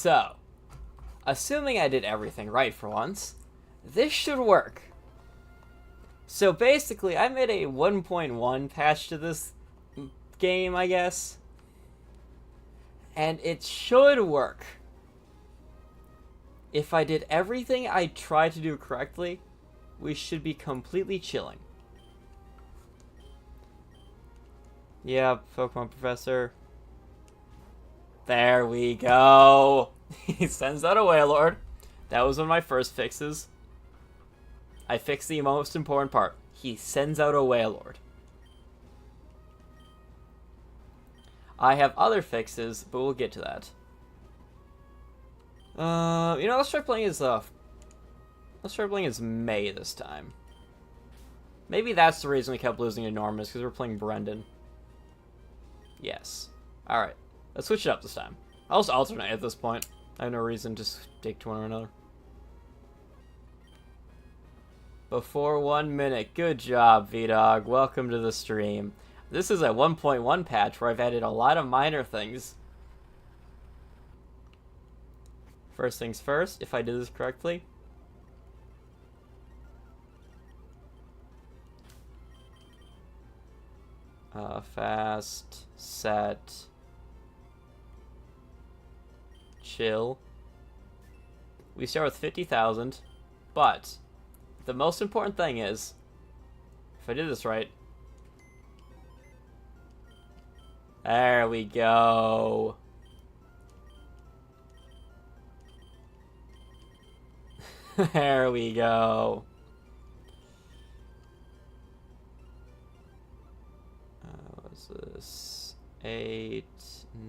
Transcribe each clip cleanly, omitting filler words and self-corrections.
So, assuming I did everything right for once, this should work. So basically, I made a 1.1 patch to this game, I guess. And it should work. If I did everything I tried to do correctly, we should be completely chilling. Yeah, Pokemon Professor. There we go. He sends out a Wailord. That was one of my first fixes. I fixed the most important part. He sends out a Wailord. I have other fixes, but we'll get to that. Let's try playing as May this time. Maybe that's the reason we kept losing Enormous, because we're playing Brendan. Yes. Alright. Let's switch it up this time. I'll just alternate at this point. I have no reason to stick to one or another. Before 1 minute. Good job, V-Dog. Welcome to the stream. This is a 1.1 patch where I've added a lot of minor things. First things first, if I did this correctly. Fast, set, chill. We start with 50,000, but the most important thing is, if I did this right, there we go. There we go. What's this? 8,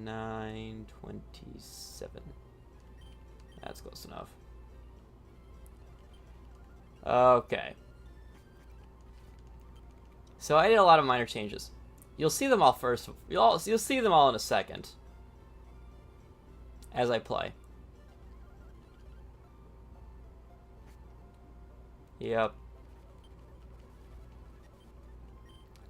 9, 27. That's close enough. Okay. So I did a lot of minor changes. You'll see them all first. You'll see them all in a second as I play. Yep.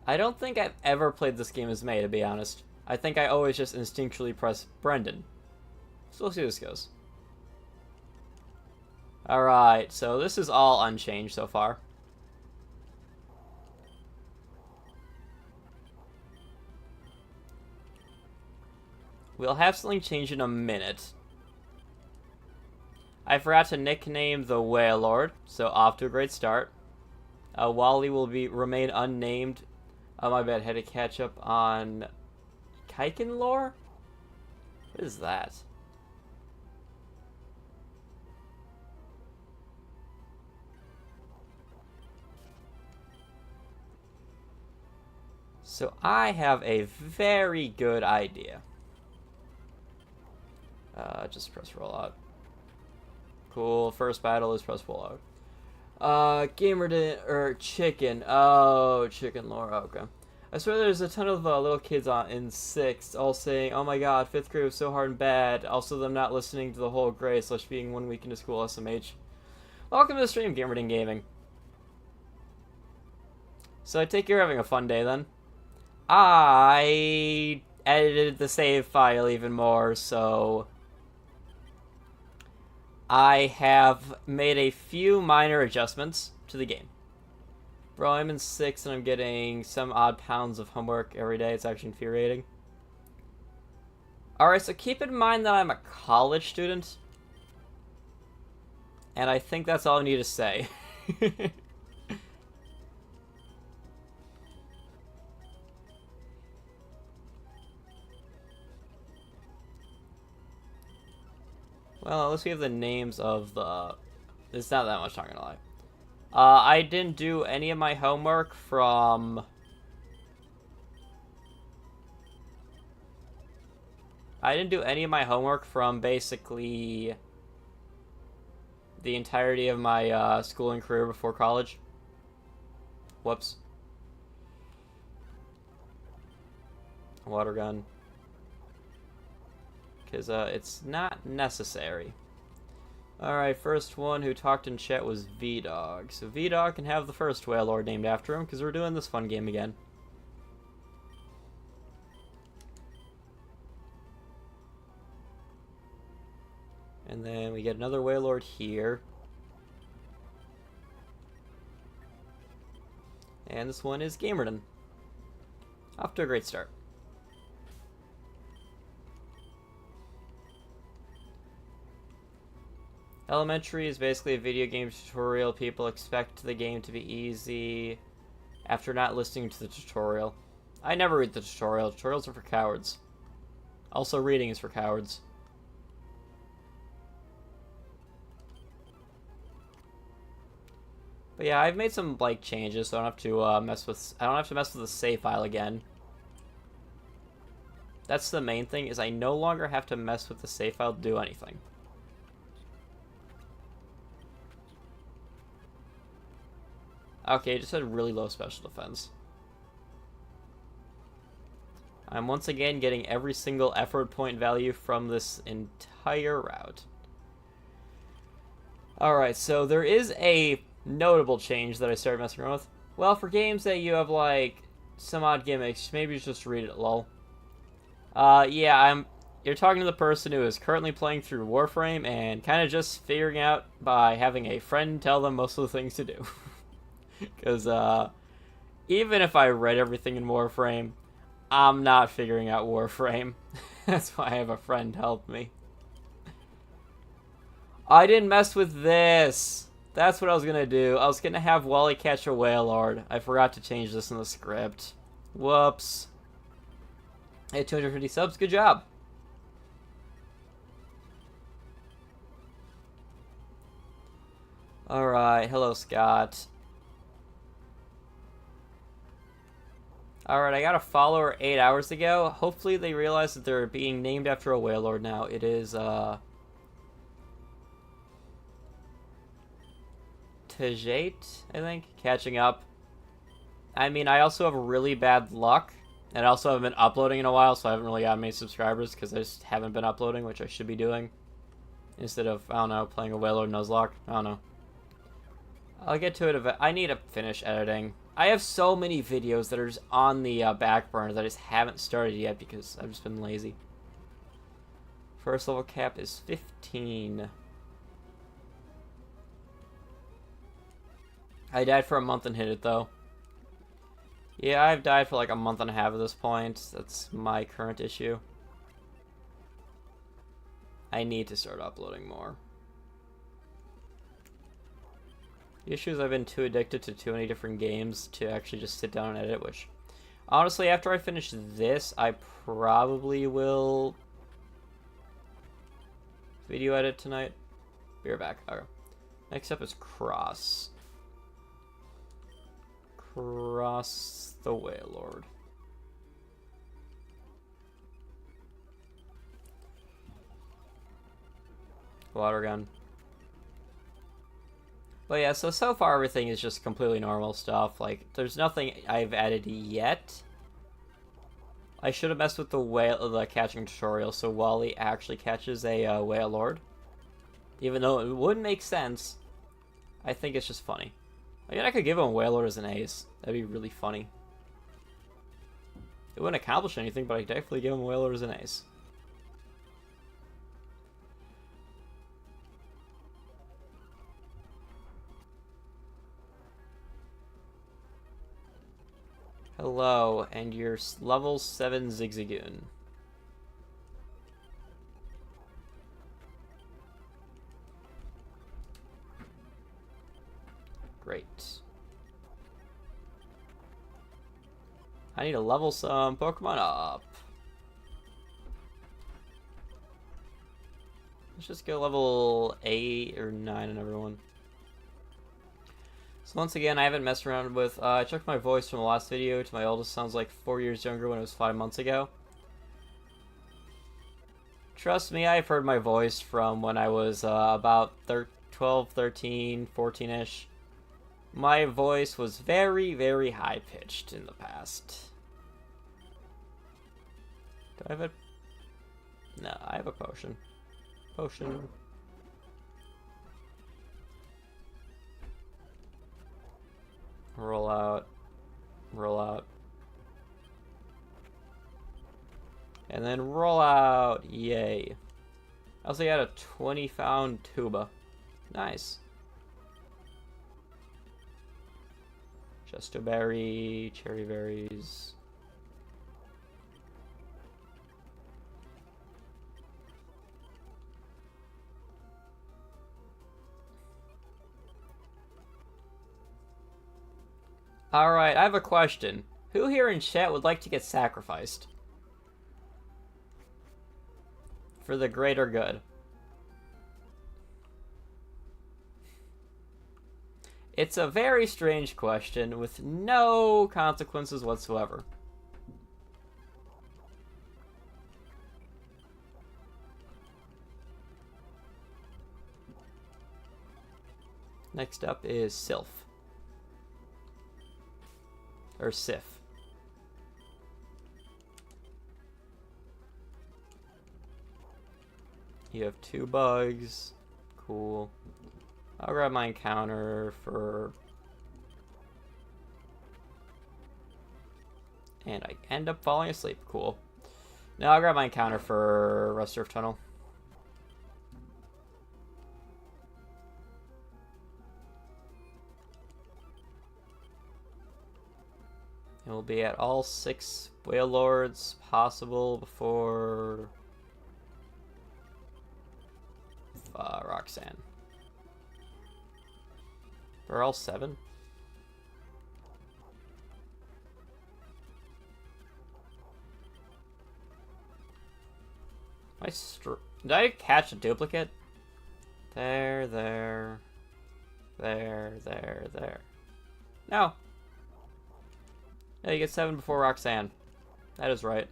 I don't think I've ever played this game as May, to be honest. I think I always just instinctually press Brendan. So we'll see how this goes. Alright, so this is all unchanged so far. We'll have something change in a minute. I forgot to nickname the Wailord, so off to a great start. Wally will remain unnamed. Oh, my bad, had to catch up on Kaiken lore? What is that? So I have a very good idea. Just press roll out. Cool. First battle is press roll out. Chicken. Oh, chicken lore. Okay. I swear there's a ton of little kids in 6th all saying, oh my god, 5th grade was so hard and bad. Also them not listening to the whole grade / being 1 week into school SMH. Welcome to the stream, Gamerding Gaming. So I take you're having a fun day then. I edited the save file even more, so I have made a few minor adjustments to the game. Bro, I'm in 6th and I'm getting some odd pounds of homework every day. It's actually infuriating. Alright, so keep in mind that I'm a college student. And I think that's all I need to say. Well, let's give the names of the... It's not that much, not gonna lie. I didn't do any of my homework from... basically the entirety of my schooling career before college. Whoops. Water gun. Because it's not necessary. Alright, first one who talked in chat was V-Dog. So V-Dog can have the first Wailord named after him, because we're doing this fun game again. And then we get another Wailord here. And this one is Gamerden. Off to a great start. Elementary is basically a video game tutorial. People expect the game to be easy after not listening to the tutorial. I never read the tutorial. Tutorials are for cowards. Also, reading is for cowards. But yeah, I've made some like changes, so I don't have to mess with the save file again. That's the main thing, is I no longer have to mess with the save file to do anything. Okay, just had really low special defense. I'm once again getting every single effort point value from this entire route. Alright, so there is a notable change that I started messing around with. Well, for games that you have, like, some odd gimmicks, maybe just read it, lol. Yeah, you're talking to the person who is currently playing through Warframe and kind of just figuring out by having a friend tell them most of the things to do. Because, even if I read everything in Warframe, I'm not figuring out Warframe. That's why I have a friend help me. I didn't mess with this. That's what I was gonna do. I was gonna have Wally catch a Wailord. I forgot to change this in the script. Whoops. Hey, 250 subs. Good job. Alright. Hello, Scott. Alright, I got a follower 8 hours ago. Hopefully they realize that they're being named after a Wailord now. It is, Tajate, I think. Catching up. I mean, I also have really bad luck. And I also haven't been uploading in a while, so I haven't really got many subscribers because I just haven't been uploading, which I should be doing. Instead of, I don't know, playing a Wailord Nuzlocke. I don't know. I'll get to it. I need to finish editing. I have so many videos that are just on the back burner that I just haven't started yet because I've just been lazy. First level cap is 15. I died for a month and hit it, though. Yeah, I've died for like a month and a half at this point. That's my current issue. I need to start uploading more. The issue is I've been too addicted to too many different games to actually just sit down and edit, which, honestly, after I finish this, I probably will video edit tonight. Be right back. Okay. Next up is Cross. Cross the Wailord. Water gun. But yeah, so far everything is just completely normal stuff. Like, there's nothing I've added yet. I should have messed with the catching tutorial so Wally actually catches a Wailord. Even though it wouldn't make sense, I think it's just funny. I mean, I could give him a Wailord as an ace. That'd be really funny. It wouldn't accomplish anything, but I'd definitely give him a Wailord as an ace. Hello, and you're level 7 Zigzagoon. Great. I need to level some Pokemon up. Let's just go level 8 or 9 on everyone. So once again, I haven't messed around with, I checked my voice from the last video to my oldest sounds like 4 years younger when it was 5 months ago. Trust me, I've heard my voice from when I was about 12, 13, 14-ish. My voice was very, very high-pitched in the past. Do I have a... No, I have a potion. Potion. Roll out. Roll out. And then roll out. Yay. I also got a 20 pound tuba. Nice. Chesterberry, cherry berries. Alright, I have a question. Who here in chat would like to get sacrificed? For the greater good. It's a very strange question with no consequences whatsoever. Next up is Sylph. Or Sif. You have 2 bugs. Cool. I'll grab my encounter for... And I end up falling asleep. Cool. Now I'll grab my encounter for Rust Surf Tunnel. And we'll be at all 6 Wailords possible before... Roxanne. We're all 7? Did I catch a duplicate? There. No. Yeah, you get 7 before Roxanne. That is right.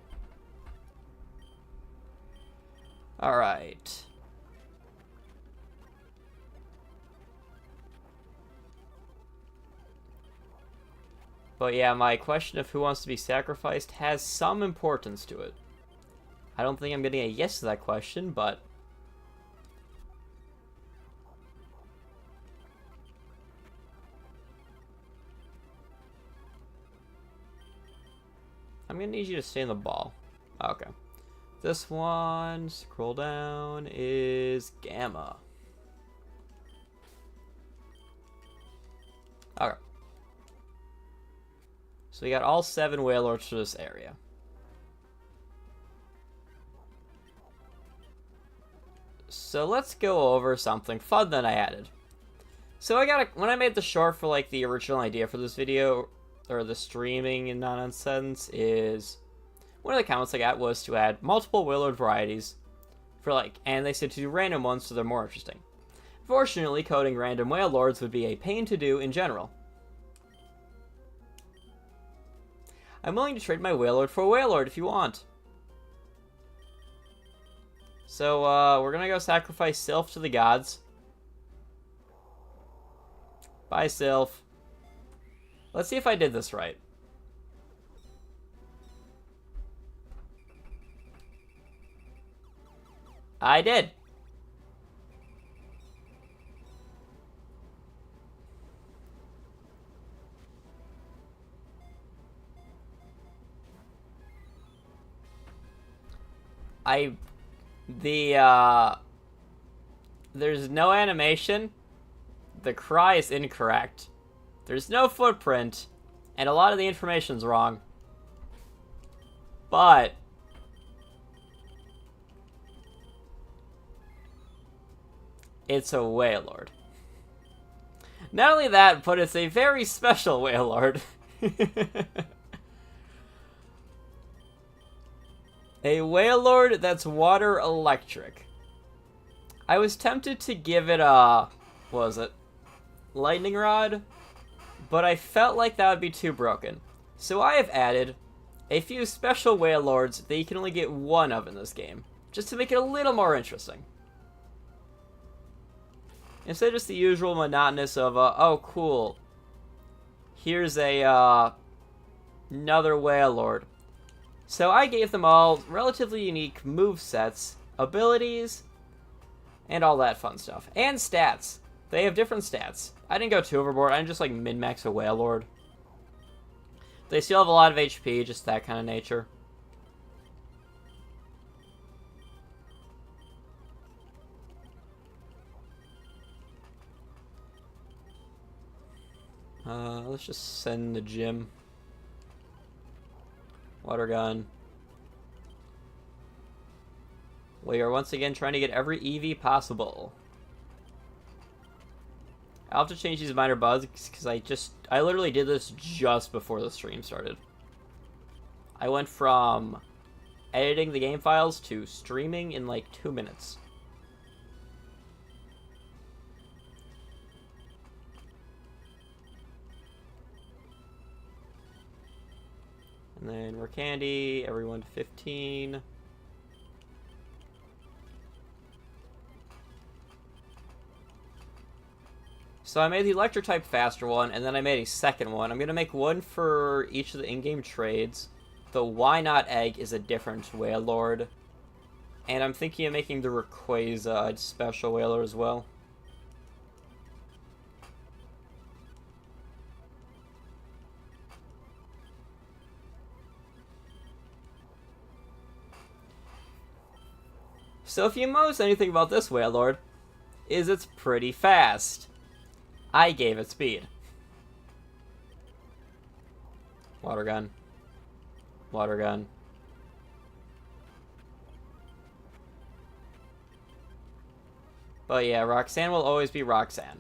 Alright. But yeah, my question of who wants to be sacrificed has some importance to it. I don't think I'm getting a yes to that question, but... I'm gonna need you to stay in the ball. Okay. This one, scroll down, is Gamma. Okay. So we got all 7 Wailords for this area. So let's go over something fun that I added. So when I made the short for like the original idea for this video, or the streaming and nonsense, is one of the comments I got was to add multiple Wailord varieties for like, and they said to do random ones so they're more interesting. Fortunately, coding random Wailords would be a pain to do in general. I'm willing to trade my Wailord for a Wailord if you want. So, we're gonna go sacrifice Sylph to the gods. Bye, Sylph. Let's see if I did this right. I did. There's no animation. The cry is incorrect. There's no footprint, and a lot of the information's wrong. But it's a Wailord. Not only that, but it's a very special Wailord. A Wailord that's water electric. I was tempted to give it a... what was it? Lightning Rod? But I felt like that would be too broken. So I have added a few special Wailords that you can only get 1 of in this game, just to make it a little more interesting. Instead of just the usual monotonous of, oh cool, here's a, another Wailord. So I gave them all relatively unique movesets, abilities, and all that fun stuff. And stats. They have different stats. I didn't go too overboard, I didn't just like min-max a Wailord. They still have a lot of HP, just that kind of nature. Let's just send the gym. Water gun. We are once again trying to get every EV possible. I'll have to change these minor bugs because I literally did this just before the stream started. I went from editing the game files to streaming in like 2 minutes. And then we're candy, everyone to 15. So I made the electric type faster one, and then I made a second one. I'm going to make one for each of the in-game trades. The Why Not egg is a different Wailord. And I'm thinking of making the Rayquaza a special Wailord as well. So if you notice anything about this Wailord, is it's pretty fast. I gave it speed. Water gun. Water gun. But yeah, Roxanne will always be Roxanne.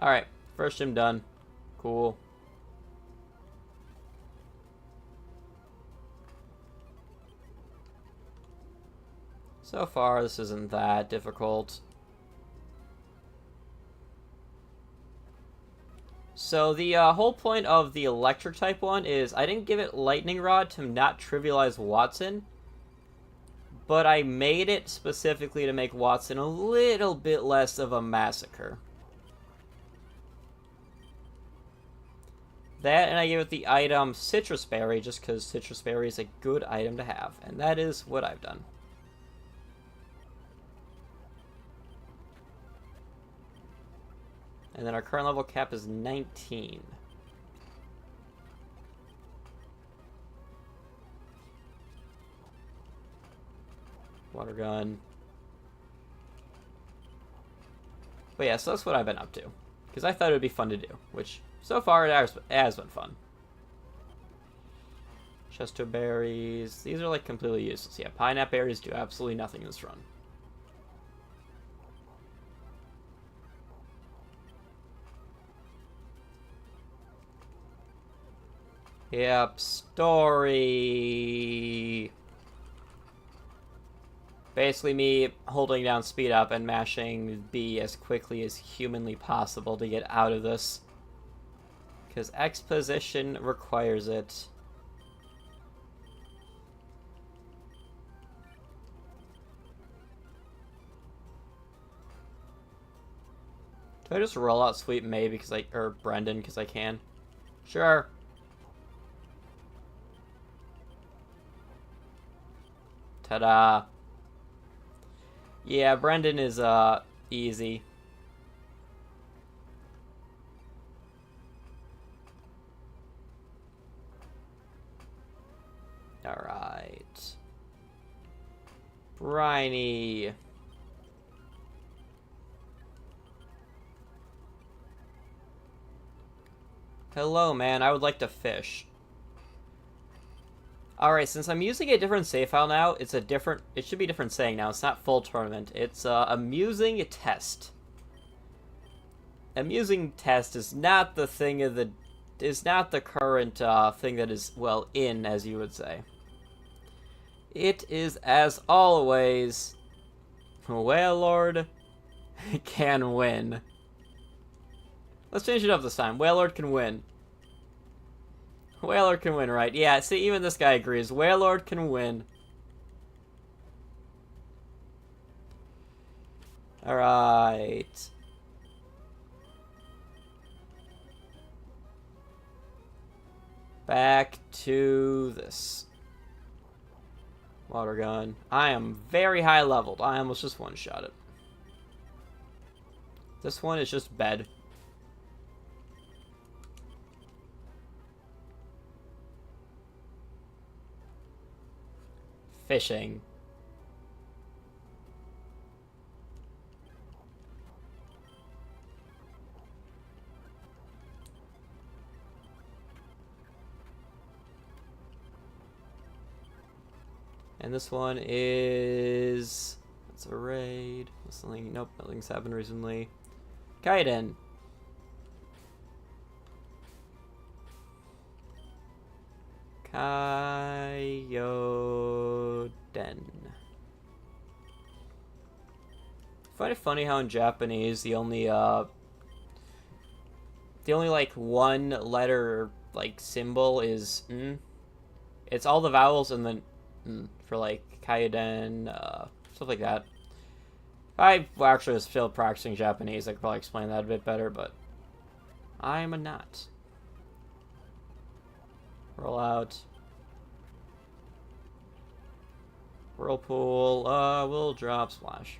Alright, first gym done. Cool. So far, this isn't that difficult. So the whole point of the electric type one is I didn't give it lightning rod to not trivialize Watson, but I made it specifically to make Watson a little bit less of a massacre. That, and I gave it the item Citrus Berry just because Citrus Berry is a good item to have, and that is what I've done. And then our current level cap is 19. Water gun. But yeah, so that's what I've been up to. Because I thought it would be fun to do. Which, so far, it has been fun. Chesto berries. These are like completely useless. Yeah, pineapple berries do absolutely nothing in this run. Yep, story. Basically me holding down speed up and mashing B as quickly as humanly possible to get out of this. Because exposition requires it. Do I just roll out Sweet May because or Brendan because I can? Sure. Ta-da. Yeah, Brendan is, easy. Alright. Briny. Hello, man. I would like to fish. Alright, since I'm using a different save file now, it should be a different saying now. It's not full tournament. It's, amusing test. Amusing test is not the thing is not the current, thing that is, well, in, as you would say. It is, as always, Wailord can win. Let's change it up this time. Wailord can win. Wailord can win, right? Yeah, see, even this guy agrees. Wailord can win. Alright. Back to this. Water gun. I am very high leveled. I almost just one-shot it. This one is just bed. Fishing. And this one is... It's a raid. Something, nope, nothing's happened recently. Kaiden. Kaioden. I find it funny how in Japanese the only like one letter like symbol is n. It's all the vowels and then n for like Kaiden, stuff like that. I actually was still practicing Japanese. I could probably explain that a bit better, but I'm a not. Roll out. Whirlpool. We'll drop Splash.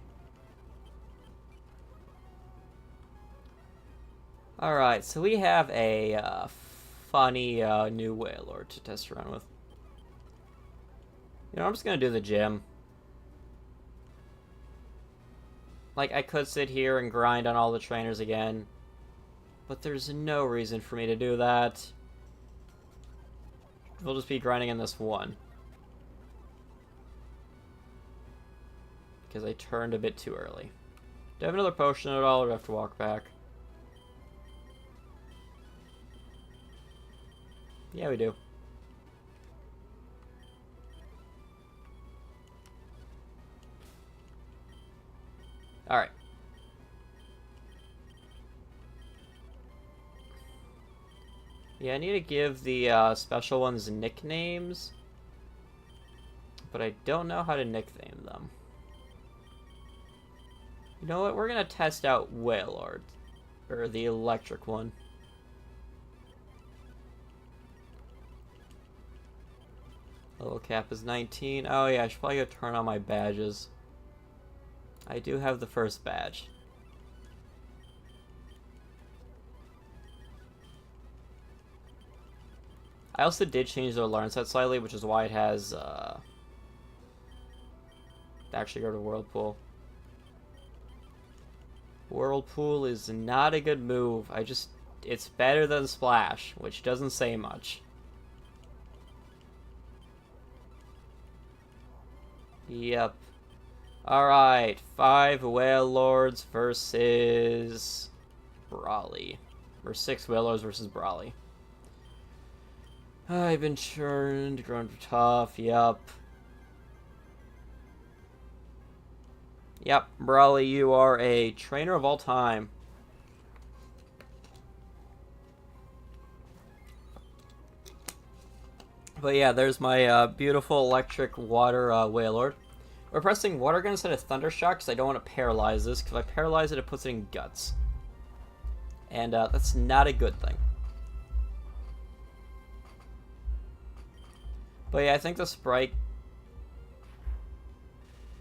Alright, so we have a funny new Wailord to test around with. You know, I'm just gonna do the gym. Like, I could sit here and grind on all the trainers again, but there's no reason for me to do that. We'll just be grinding in this one. Because I turned a bit too early. Do I have another potion at all, or do I have to walk back? Yeah, we do. Alright. Yeah, I need to give the special ones nicknames, but I don't know how to nickname them. You know what? We're gonna test out Wailord, or the electric one. Level cap is 19. Oh yeah, I should probably go turn on my badges. I do have the first badge. I also did change their learn set slightly, which is why it has, actually go to Whirlpool. Whirlpool is not a good move. It's better than Splash, which doesn't say much. Yep. Alright, 5 Wailords versus Brawly. Or 6 Wailords versus Brawly. I've been churned, grown tough, yep. Yep, Brawly, you are a trainer of all time. But yeah, there's my beautiful electric water Wailord. We're pressing Water Gun instead of Thunder Shock because I don't want to paralyze this, because if I paralyze it, it puts it in Guts. And that's not a good thing. But yeah, I think the Sprite...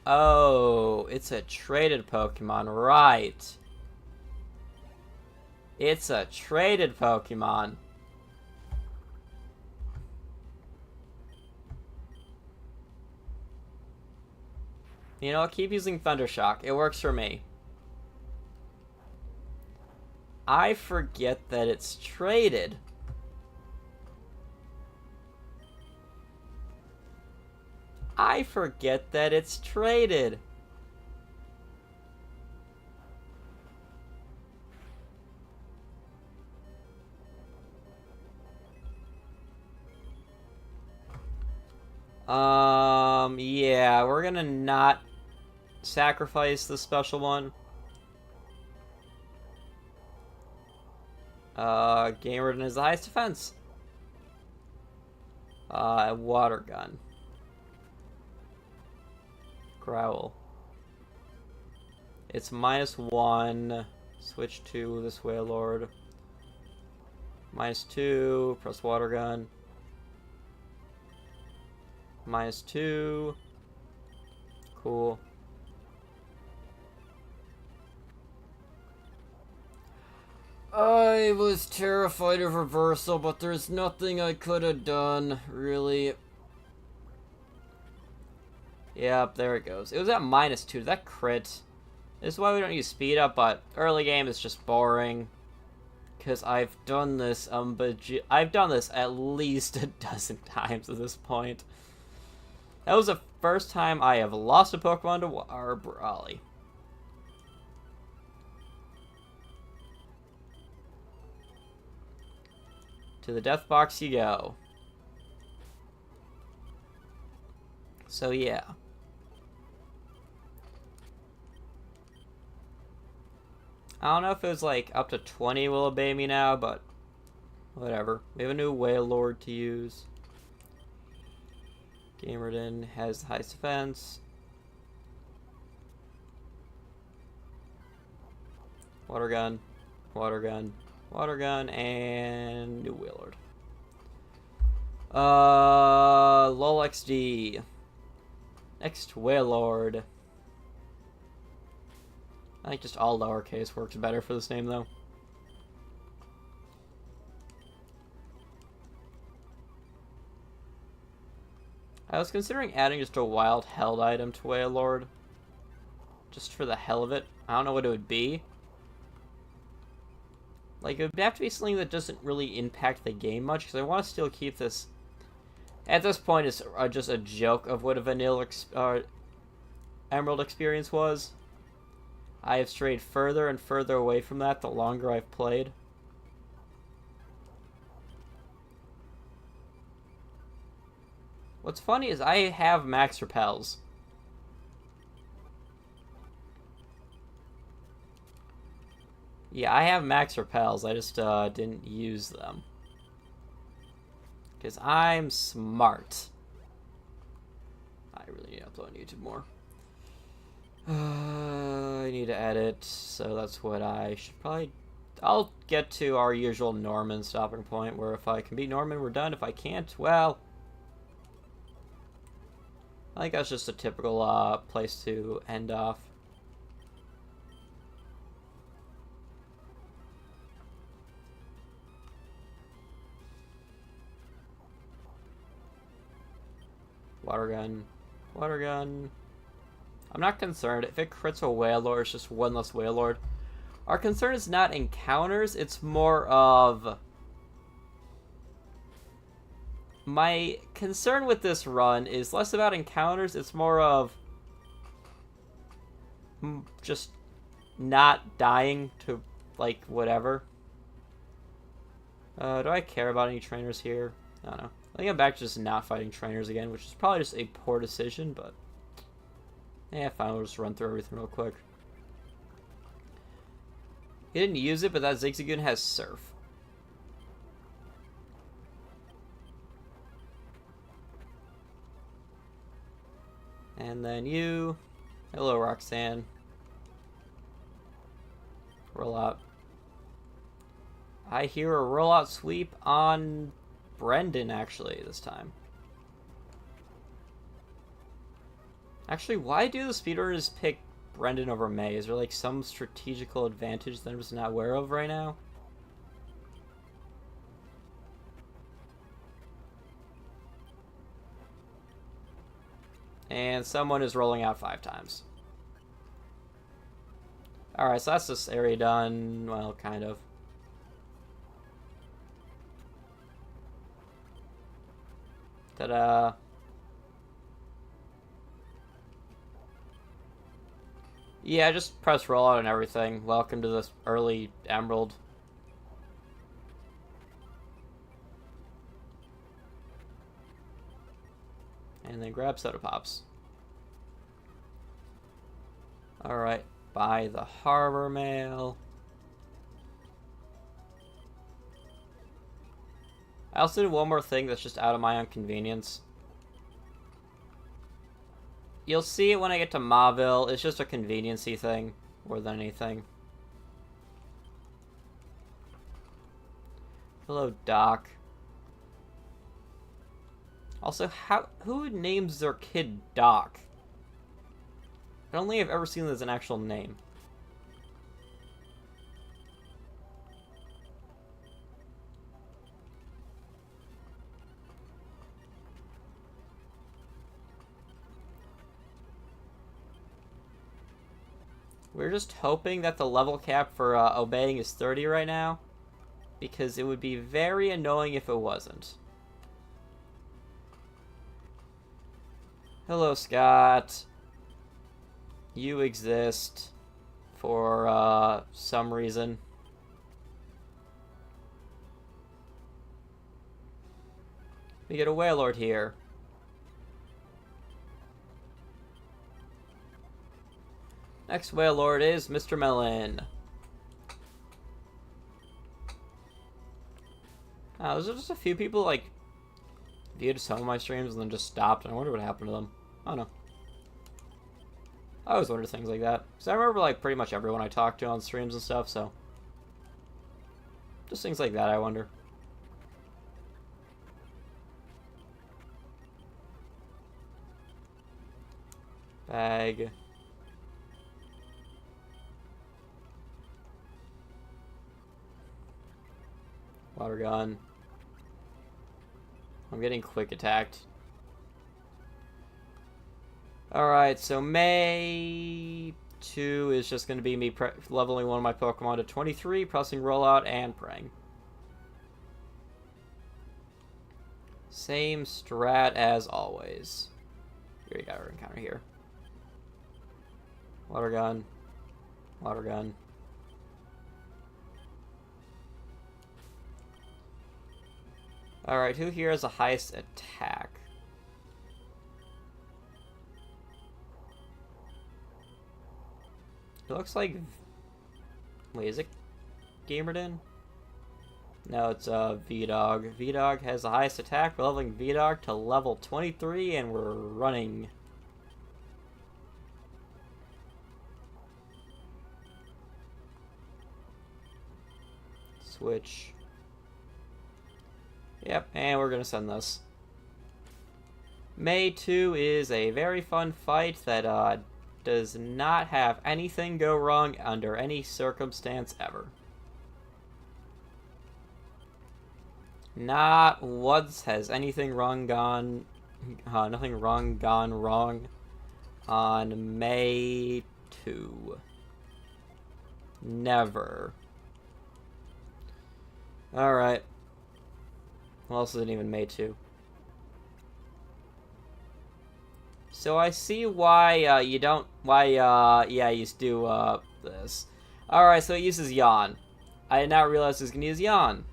Oh, it's a traded Pokemon, right. It's a traded Pokemon. You know, I'll keep using Thunder Shock. It works for me. I forget that it's traded. I forget that it's traded. Yeah, we're gonna not sacrifice the special one. Gamerden is the highest defense. Water Gun. Growl. It's -1. Switch to this Wailord. -2. Press Water Gun. -2. Cool. I was terrified of reversal, but there's nothing I could have done, really. Yep, there it goes. It was at -2. That crit. This is why we don't use speed up, but early game is just boring. Because I've done this, I've done this at least a dozen times at this point. That was the first time I have lost a Pokemon to our Brawly. To the death box you go. So yeah. I don't know if it was like up to 20 will obey me now, but whatever. We have a new Wailord to use. Gamerden has the highest defense. Water gun, water gun, water gun, and new Wailord. LOL XD. Next Wailord. I think just all lowercase works better for this name, though. I was considering adding just a wild held item to Wailord. Just for the hell of it. I don't know what it would be. Like, it would have to be something that doesn't really impact the game much, because I want to still keep this... At this point, it's just a joke of what a vanilla Emerald experience was. I have strayed further and further away from that the longer I've played. What's funny is I have max repels. Yeah, I have max repels. I just didn't use them. Because I'm smart. I really need to upload on YouTube more. I need to edit, so that's what I should probably... I'll get to our usual Norman stopping point, where if I can beat Norman, we're done. If I can't, well... I think that's just a typical place to end off. Water gun. Water gun. I'm not concerned. If it crits a Wailord, it's just one less Wailord. Our concern is not encounters, it's more of... My concern with this run is less about encounters, it's more of... just not dying to, like, whatever. Do I care about any trainers here? I don't know. I think I'm back to just not fighting trainers again, which is probably just a poor decision, but... Yeah, fine, we'll just run through everything real quick. He didn't use it, but that Zigzagoon has Surf. And then you... Hello, Roxanne. Roll out. I hear a rollout sweep on Brendan, actually, this time. Actually, why do the speedrunners pick Brendan over May? Is there, like, some strategical advantage that I'm just not aware of right now? And someone is rolling out 5 times. Alright, so that's this area done. Well, kind of. Ta-da! Yeah, just press rollout and everything. Welcome to this early Emerald. And then grab Soda Pops. Alright, buy the Harbor Mail. I also did one more thing that's just out of my own convenience. You'll see it when I get to Mauville. It's just a convenience-y thing more than anything. Hello, Doc. Also, who names their kid Doc? I don't think I've ever seen this as an actual name. We're just hoping that the level cap for obeying is 30 right now, because it would be very annoying if it wasn't. Hello, Scott. You exist for some reason. We get a Wailord here. Next Wailord is Mr. Melon. There's just a few people, like, viewed some of my streams and then just stopped, and I wonder what happened to them. I don't know. I always wonder things like that. Because I remember, like, pretty much everyone I talked to on streams and stuff, so... just things like that, I wonder. Bag. Water gun. I'm getting quick attacked. Alright, so May 2 is just going to be me leveling one of my Pokemon to 23, pressing rollout, and praying. Same strat as always. Here you got our encounter here. Water gun. Water gun. Alright, who here has the highest attack? It looks like... wait, is it Gamerdin? No, it's V-Dog. V-Dog has the highest attack. We're leveling V-Dog to level 23, and we're running. Switch. Yep, and we're gonna send this. May 2 is a very fun fight that does not have anything go wrong under any circumstance ever. Not once has anything wrong gone wrong on May 2. Never. Alright. Well, this isn't even May 2. So I see why you don't... why you do this. Alright, so it uses Yawn. I did not realize it was going to use Yawn.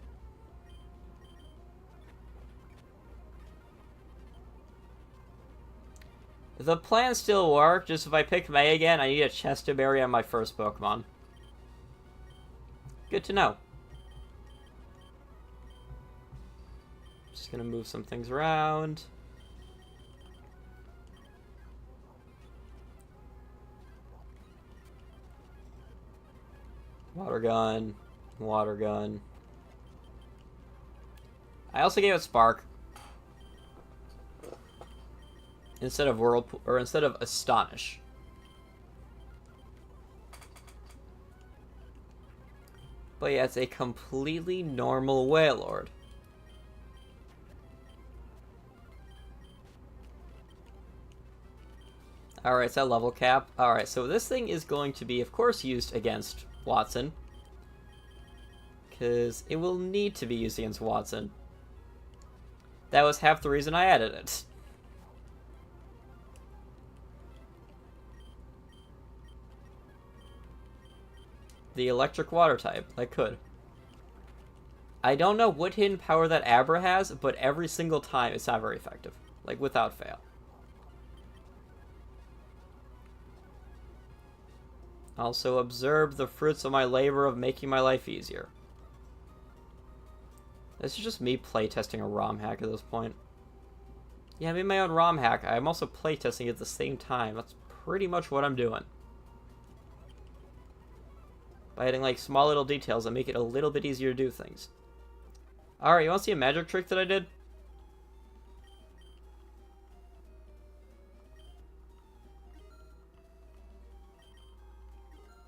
The plan still works, just if I pick May again, I need a Chesterberry on my first Pokemon. Good to know. Just gonna move some things around. Water gun. Water gun. I also gave it Spark. Instead of Whirlpool, or instead of Astonish. But yeah, it's a completely normal Wailord. Alright, it's that level cap. Alright, so this thing is going to be, of course, used against Watson. Because it will need to be used against Watson. That was half the reason I added it. The electric water type. I could. I don't know what hidden power that Abra has, but every single time it's not very effective. Like, without fail. Also, observe the fruits of my labor of making my life easier. This is just me playtesting a ROM hack at this point. Yeah, I made my own ROM hack. I'm also playtesting at the same time. That's pretty much what I'm doing. By adding, like, small little details that make it a little bit easier to do things. Alright, you want to see a magic trick that I did?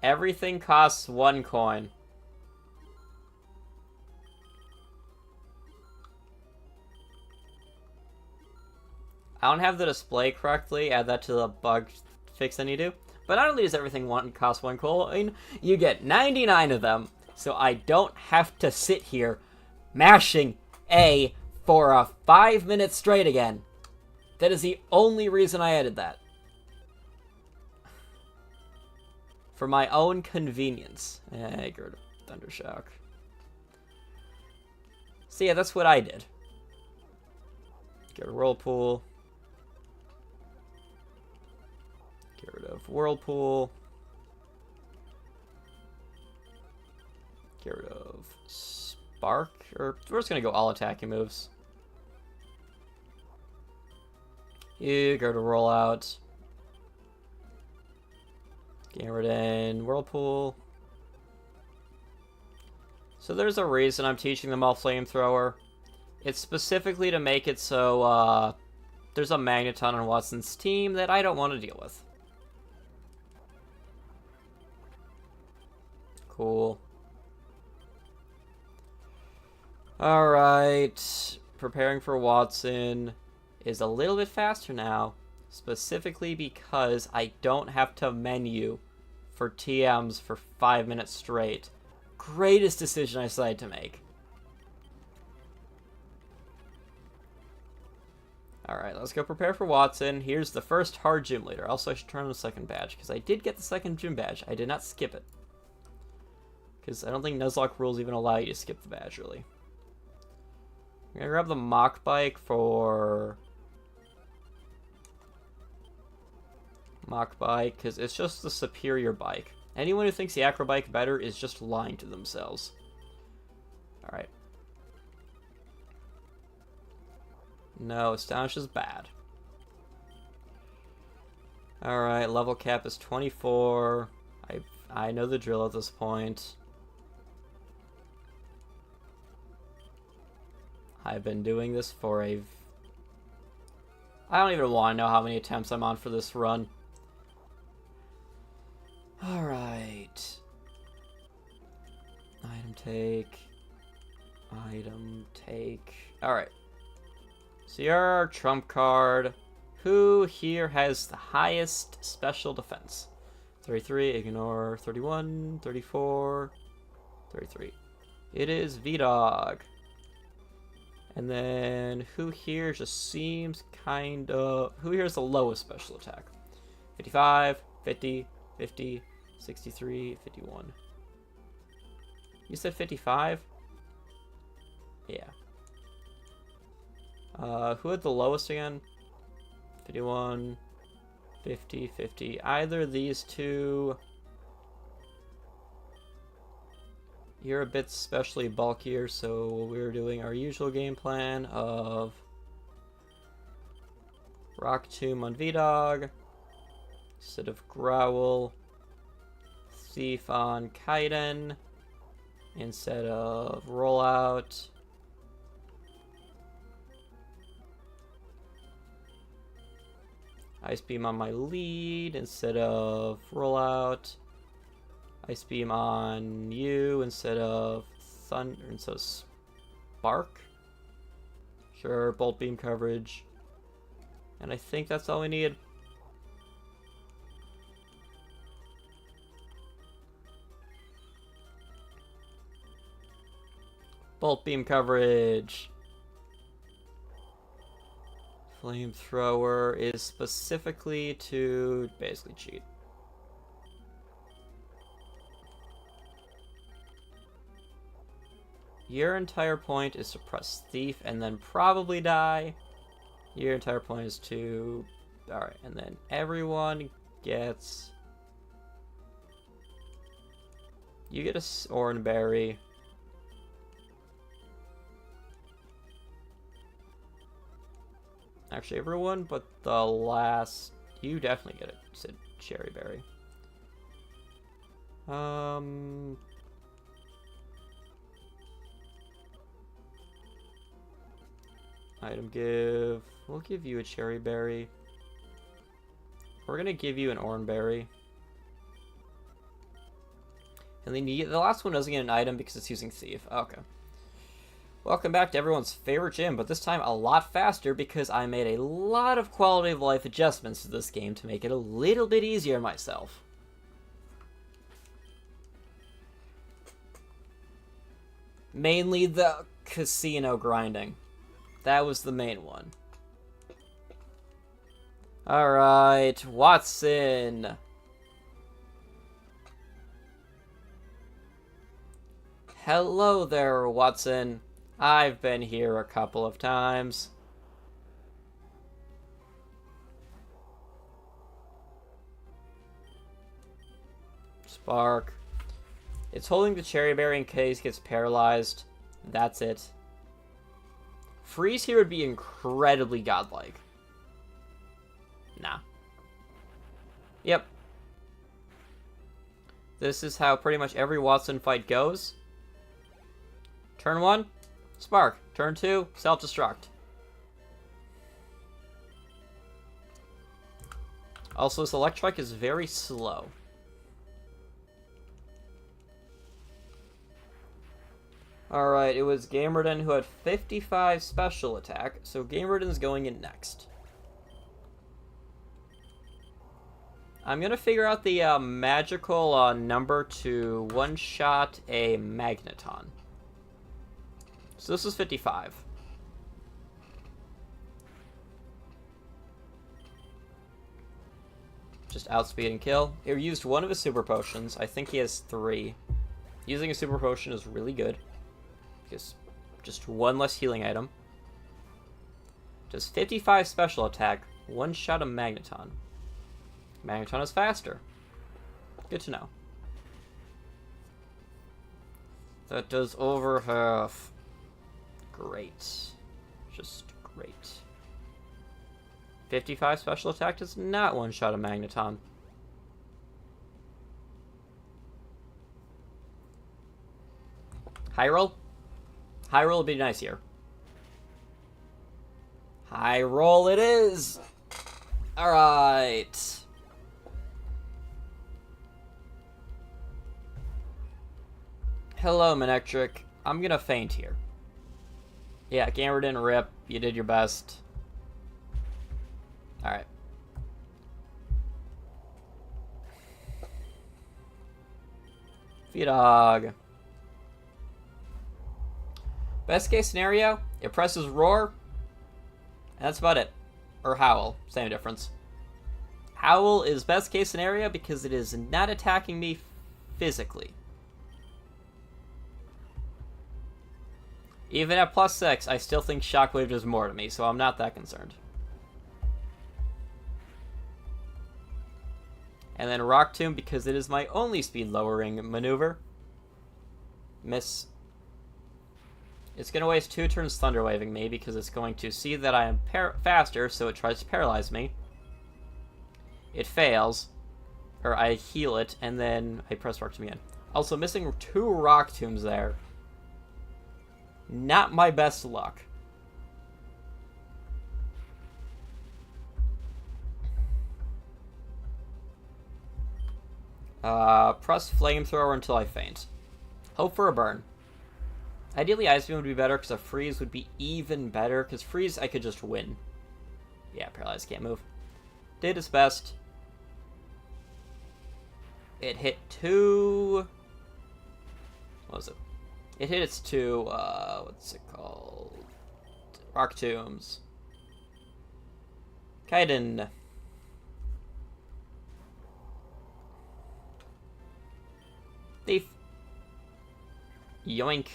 Everything costs 1 coin. I don't have the display correctly. Add that to the bug fix I need to. But not only does everything cost 1 coin, you get 99 of them. So I don't have to sit here mashing A for a 5 minutes straight again. That is the only reason I added that. For my own convenience. Get rid of Thundershock. So yeah, that's what I did. Get rid of Whirlpool. Get rid of Whirlpool. Get rid of Spark. Or we're just gonna go all attacking moves. You go to Rollout. Get rid of Whirlpool. So there's a reason I'm teaching them all Flamethrower. It's specifically to make it so there's a Magneton on Watson's team that I don't want to deal with. Cool. Alright. Preparing for Watson is a little bit faster now. Specifically because I don't have to menu for TMs for 5 minutes straight. Greatest decision I decided to make. Alright, let's go prepare for Watson. Here's the first hard gym leader. Also, I should turn on the second badge, because I did get the second gym badge. I did not skip it. Because I don't think Nuzlocke rules even allow you to skip the badge, really. I'm going to grab the Mach Bike for... Mach Bike, because it's just the superior bike. Anyone who thinks the Acro Bike better is just lying to themselves. Alright. No, Astonish is bad. Alright, level cap is 24. I know the drill at this point. I've been doing this for I don't even want to know how many attempts I'm on for this run. Alright. Item take. Item take. Alright. So you're our trump card. Who here has the highest special defense? 33, ignore 31, 34, 33. It is V-Dog. And then who here just seems kind of... Who here has the lowest special attack? 55, 50, 50, 63, 51. You said 55? Yeah. Who had the lowest again? 51, 50, 50. Either of these two. You're a bit specially bulkier, so we're doing our usual game plan of Rock Tomb on V-Dog, instead of Growl, Thief on Kaiden, instead of Rollout, Ice Beam on my lead instead of Rollout, Ice Beam on you instead of Thunder, instead of Spark. Sure, Bolt Beam coverage. And I think that's all we need. Bolt Beam coverage. Flamethrower is specifically to basically cheat. Your entire point is to press Thief and then probably die. Your entire point is to... Alright, and then everyone gets... You get a Oranberry. Actually, everyone but the last... You definitely get it, said Cherry Berry. Item give. We'll give you a Cherry Berry. We're gonna give you an Oranberry. And then the last one doesn't get an item because it's using Thief. Okay. Welcome back to everyone's favorite gym, but this time a lot faster because I made a lot of quality of life adjustments to this game to make it a little bit easier on myself. Mainly the casino grinding. That was the main one. Alright, Watson. Hello there, Watson. I've been here a couple of times. Spark. It's holding the cherry berry in case it gets paralyzed. That's it. Freeze here would be incredibly godlike. Nah. Yep. This is how pretty much every Watson fight goes. Turn 1, Spark. Turn 2, self-destruct. Also, this Electrike is very slow. Alright, it was Gamerden who had 55 special attack, so Gamerden's going in next. I'm gonna figure out the magical number to one-shot a Magneton. So this is 55. Just outspeed and kill. He used one of his super potions. I think he has 3. Using a super potion is really good. Because just one less healing item. Does 55 special attack, one shot a Magneton. Magneton is faster. Good to know. That does over half. Great. Just great. 55 special attack does not one shot a Magneton. High roll? High roll would be nice here. High roll it is! Alright. Hello, Manectric. I'm gonna faint here. Yeah, Gamerden, rip. You did your best. Alright. Dog. Best case scenario, it presses Roar, and that's about it. Or Howl, same difference. Howl is best case scenario because it is not attacking me physically. Even at +6, I still think Shockwave does more to me, so I'm not that concerned. And then Rock Tomb because it is my only speed lowering maneuver. Miss. It's going to waste 2 turns Thunder Waving me because it's going to see that I am faster, so it tries to paralyze me. It fails. Or I heal it, and then I press Rock Tomb again. Also, missing 2 Rock Tombs there. Not my best luck. Press Flamethrower until I faint. Hope for a burn. Ideally, Ice Beam would be better because a Freeze would be even better. Because Freeze, I could just win. Yeah, Paralyzed can't move. Did its best. It hit 2... What was it? It hit its 2, what's it called? Rock Tombs. Kaiden. Thief. Yoink.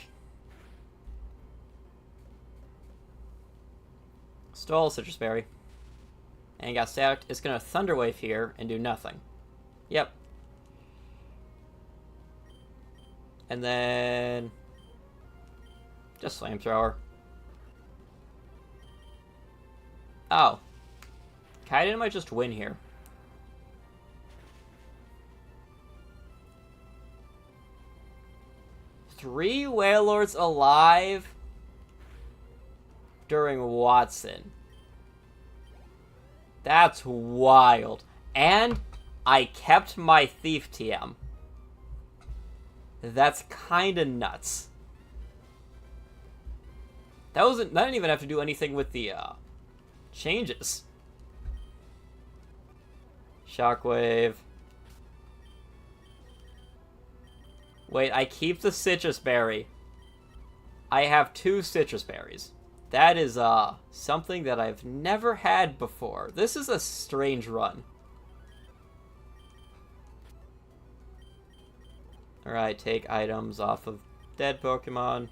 Stole Citrus Berry. And got stacked. It's gonna Thunder Wave here and do nothing. Yep. And then... just Flamethrower. Oh. Kaiden might just win here. Three Wailords alive during Watson. That's wild. And I kept my Thief TM. That's kinda nuts. That didn't even have to do anything with the changes. Shockwave. Wait, I keep the Citrus Berry. I have 2 Citrus Berries. That is, something that I've never had before. This is a strange run. Alright, take items off of dead Pokemon.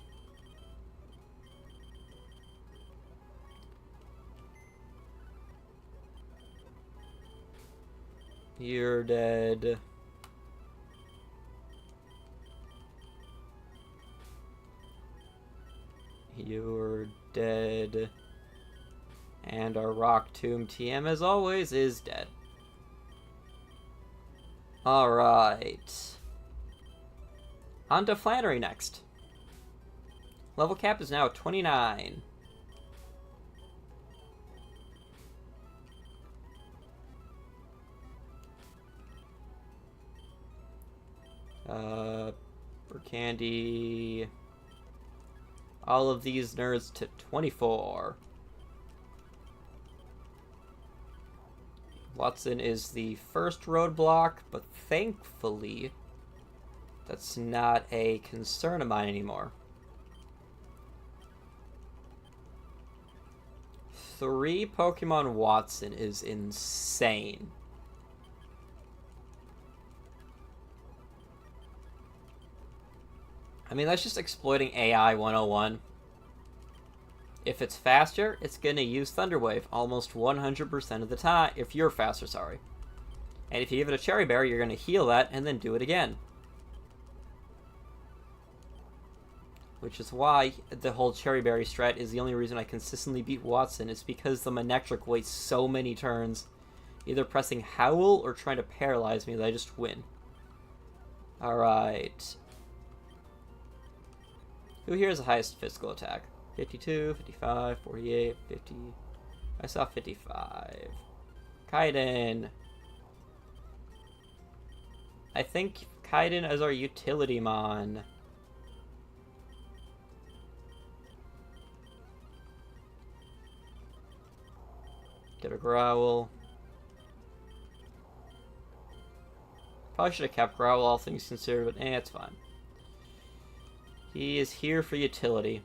You're dead. You're dead. And our Rock Tomb TM, as always, is dead. Alright. On to Flannery next. Level cap is now 29. For Candy. All of these nerds to 24. Watson is the first roadblock, but thankfully, that's not a concern of mine anymore. 3 Pokemon Watson is insane. I mean, that's just exploiting AI 101. If it's faster, it's going to use Thunder Wave almost 100% of the time. If you're faster, sorry. And if you give it a Cherry Berry, you're going to heal that and then do it again. Which is why the whole Cherry Berry strat is the only reason I consistently beat Watson. It's because the Manectric wastes so many turns either pressing Howl or trying to paralyze me that I just win. Alright. Who here has the highest physical attack? 52, 55, 48, 50. I saw 55. Kaiden. I think Kaiden is our utility mon. Get a Growl. Probably should have kept Growl, all things considered, but it's fine. He is here for utility.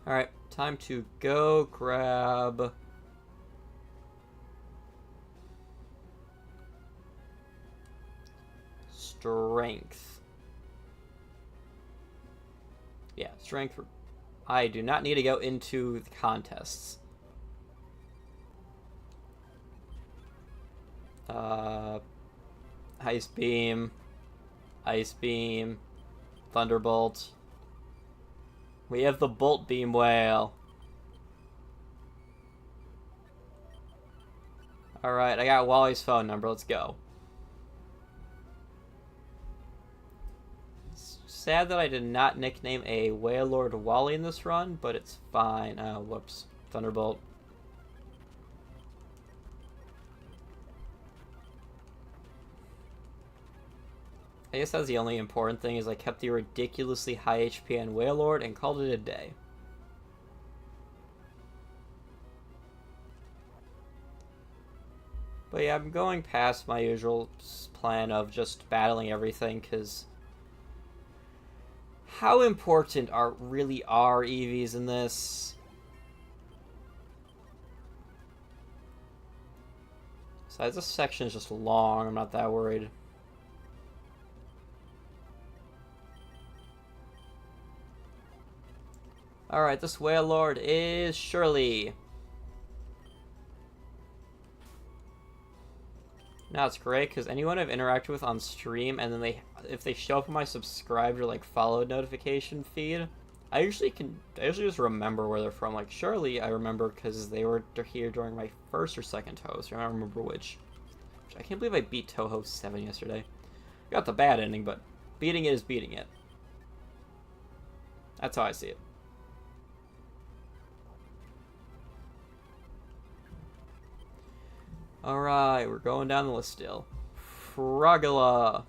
Alright, time to go grab... Strength. Yeah, strength. I do not need to go into the contests. Ice Beam. Ice Beam. Thunderbolt. We have the Bolt Beam Whale. Alright, I got Wally's phone number. Let's go. It's sad that I did not nickname a Wailord Wally in this run, but it's fine. Oh, whoops. Thunderbolt. I guess that's the only important thing, is I kept the ridiculously high HP on Wailord and called it a day. But yeah, I'm going past my usual plan of just battling everything, because how important really are EVs in this? Besides, this section is just long, I'm not that worried. Alright, this Wailord is Shirley. Now it's great because anyone I've interacted with on stream, and then if they show up on my subscribed or like followed notification feed, I usually just remember where they're from. Like Shirley, I remember because they were here during my first or second host. I don't remember which. I can't believe I beat Toho 7 yesterday. Got the bad ending, but beating it is beating it. That's how I see it. Alright, we're going down the list still. Frogula.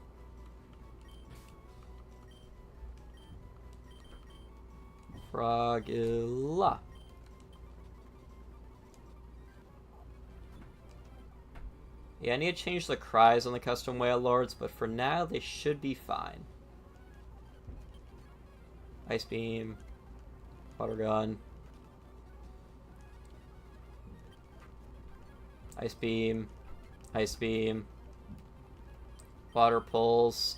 Frogula. Yeah, I need to change the cries on the custom Wailords, but for now they should be fine. Ice Beam. Water gun. Ice beam. Ice beam. Water pulse.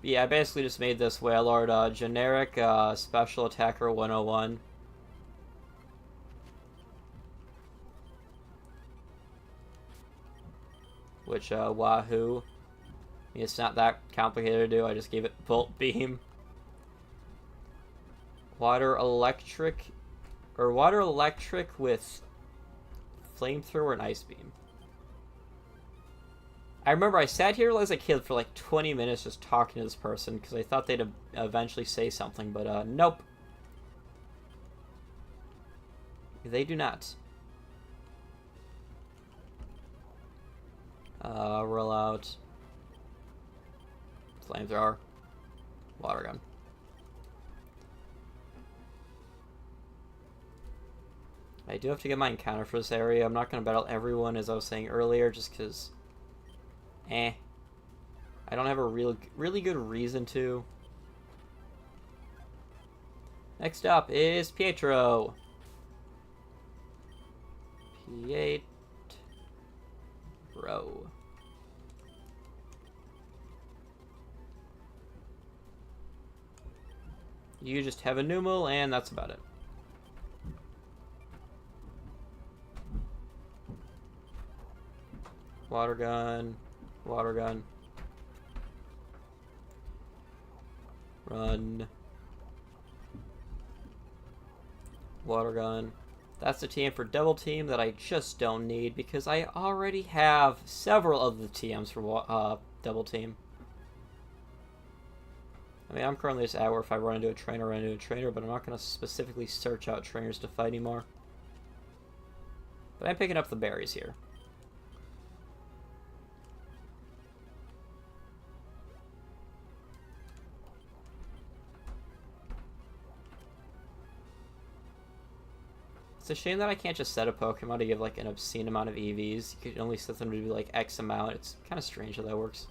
Yeah, I basically just made this Wailord generic special attacker 101. Which, wahoo. I mean, it's not that complicated to do, I just gave it Volt Beam. Water electric with flamethrower and ice beam. I remember I sat here as a kid for like 20 minutes just talking to this person because I thought they'd eventually say something, but nope. They do not. Roll out. Flamethrower. Water gun. I do have to get my encounter for this area. I'm not going to battle everyone, as I was saying earlier, just because... I don't have a really good reason to. Next up is Pietro. Pietro. You just have a numeral, and that's about it. Water gun. Water gun. Run. Water gun. That's the TM for double team that I just don't need because I already have several of the TMs for double team. I mean, I'm currently just at where if I run into a trainer, but I'm not going to specifically search out trainers to fight anymore. But I'm picking up the berries here. It's a shame that I can't just set a Pokemon to give like an obscene amount of EVs. You could only set them to be like X amount. It's kind of strange how that works.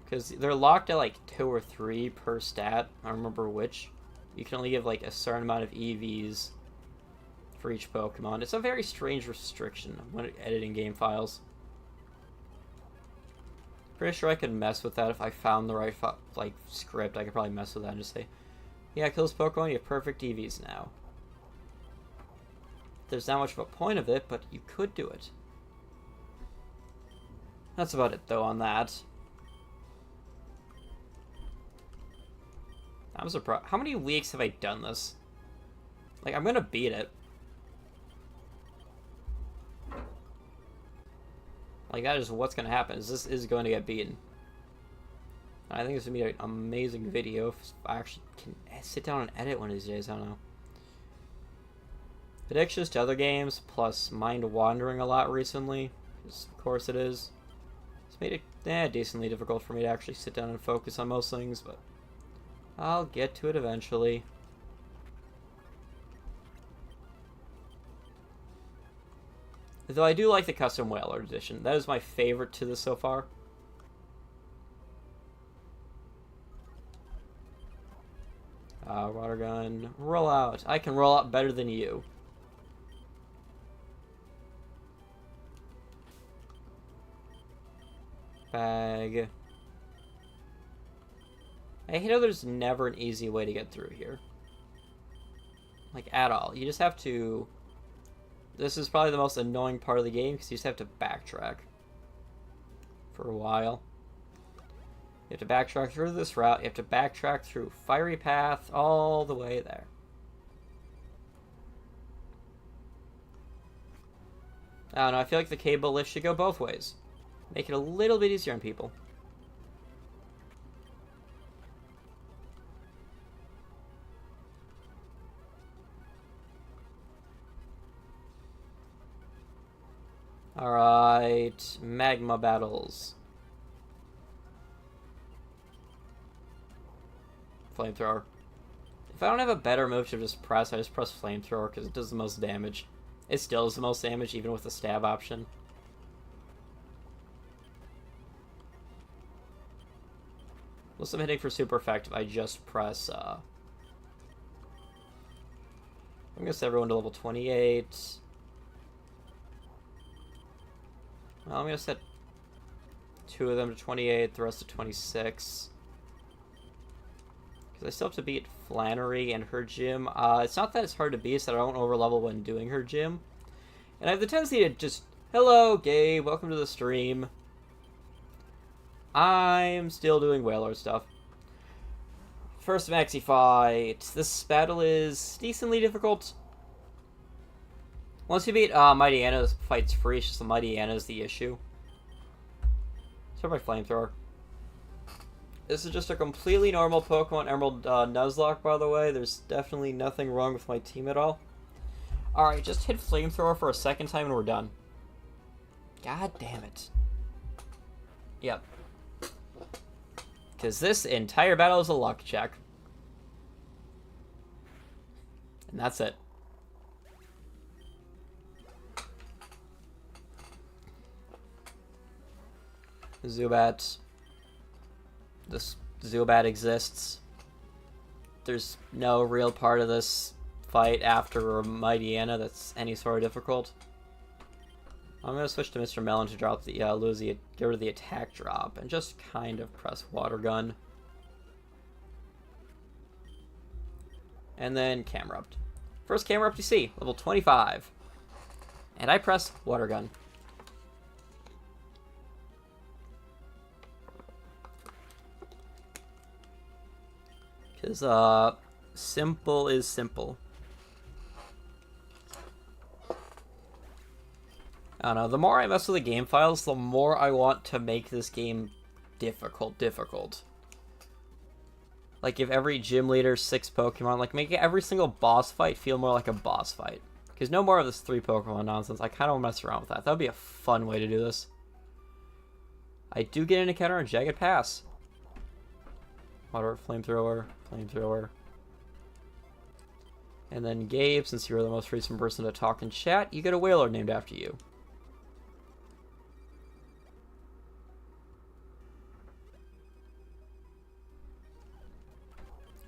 Because they're locked at like 2 or 3 per stat. I don't remember which. You can only give like a certain amount of EVs for each Pokemon. It's a very strange restriction when editing game files. Pretty sure I could mess with that if I found the right like script. I could probably mess with that and just say, yeah, kill this Pokemon, you have perfect EVs now. There's not much of a point of it, but you could do it. That's about it though on that. I'm surprised. How many weeks have I done this? Like, I'm gonna beat it. Like, that is what's gonna happen. Is this is going to get beaten. I think this would be an amazing video if I actually can sit down and edit one of these days. I don't know. Predictions to other games, plus mind wandering a lot recently. Because of course it is. It's made it decently difficult for me to actually sit down and focus on most things, but I'll get to it eventually. Though I do like the custom Wailord edition. That is my favorite to this so far. Water gun. Roll out. I can roll out better than you. Bag. I hate how there's never an easy way to get through here. Like, at all. You just have to... This is probably the most annoying part of the game, because you just have to backtrack. For a while. You have to backtrack through this route. You have to backtrack through Fiery Path all the way there. I don't know, I feel like the cable lift should go both ways. Make it a little bit easier on people. Alright, magma battles. Flamethrower. If I don't have a better move to just press, I just press Flamethrower because it does the most damage. It still does the most damage even with the stab option. Unless I'm hitting for super effective, I just press, I'm gonna set everyone to level 28. Well, I'm gonna set 2 of them to 28, the rest to 26. Because I still have to beat Flannery and her gym. It's not that it's hard to beat, so I don't overlevel when doing her gym. And I have the tendency to just, hello, Gabe, welcome to the stream. I'm still doing Wailord stuff. First maxi fight. This battle is decently difficult. Once you beat Mighty Anna, this fight's free. It's just the Mighty Anna is the issue. Start by Flamethrower. This is just a completely normal Pokemon Emerald Nuzlocke, by the way. There's definitely nothing wrong with my team at all. Alright, just hit Flamethrower for a second time and we're done. God damn it. Yep. Because this entire battle is a luck check. And that's it. Zubat. This Zubat exists. There's no real part of this fight after Mighty Anna that's any sort of difficult. I'm going to switch to Mr. Melon to drop the, get rid of the attack drop, and just kind of press Water Gun. And then Camerupt. First Camerupt you see, level 25. And I press Water Gun. Because, simple is simple. I don't know, the more I mess with the game files, the more I want to make this game difficult. Like, give every gym leader 6 Pokemon, like, make every single boss fight feel more like a boss fight. Because no more of this 3 Pokemon nonsense, I kind of want to mess around with that. That would be a fun way to do this. I do get an encounter on Jagged Pass. Water, Flamethrower. And then Gabe, since you're the most recent person to talk in chat, you get a Wailord named after you.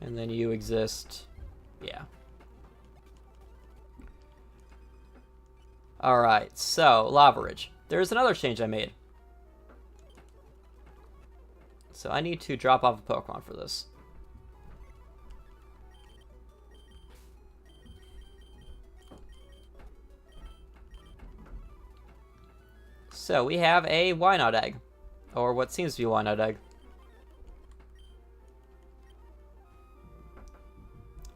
And then you exist. Yeah. Alright, so, Lava Ridge. There's another change I made. So I need to drop off a Pokemon for this. So we have a Wynot Egg. Or what seems to be a Wynot Egg.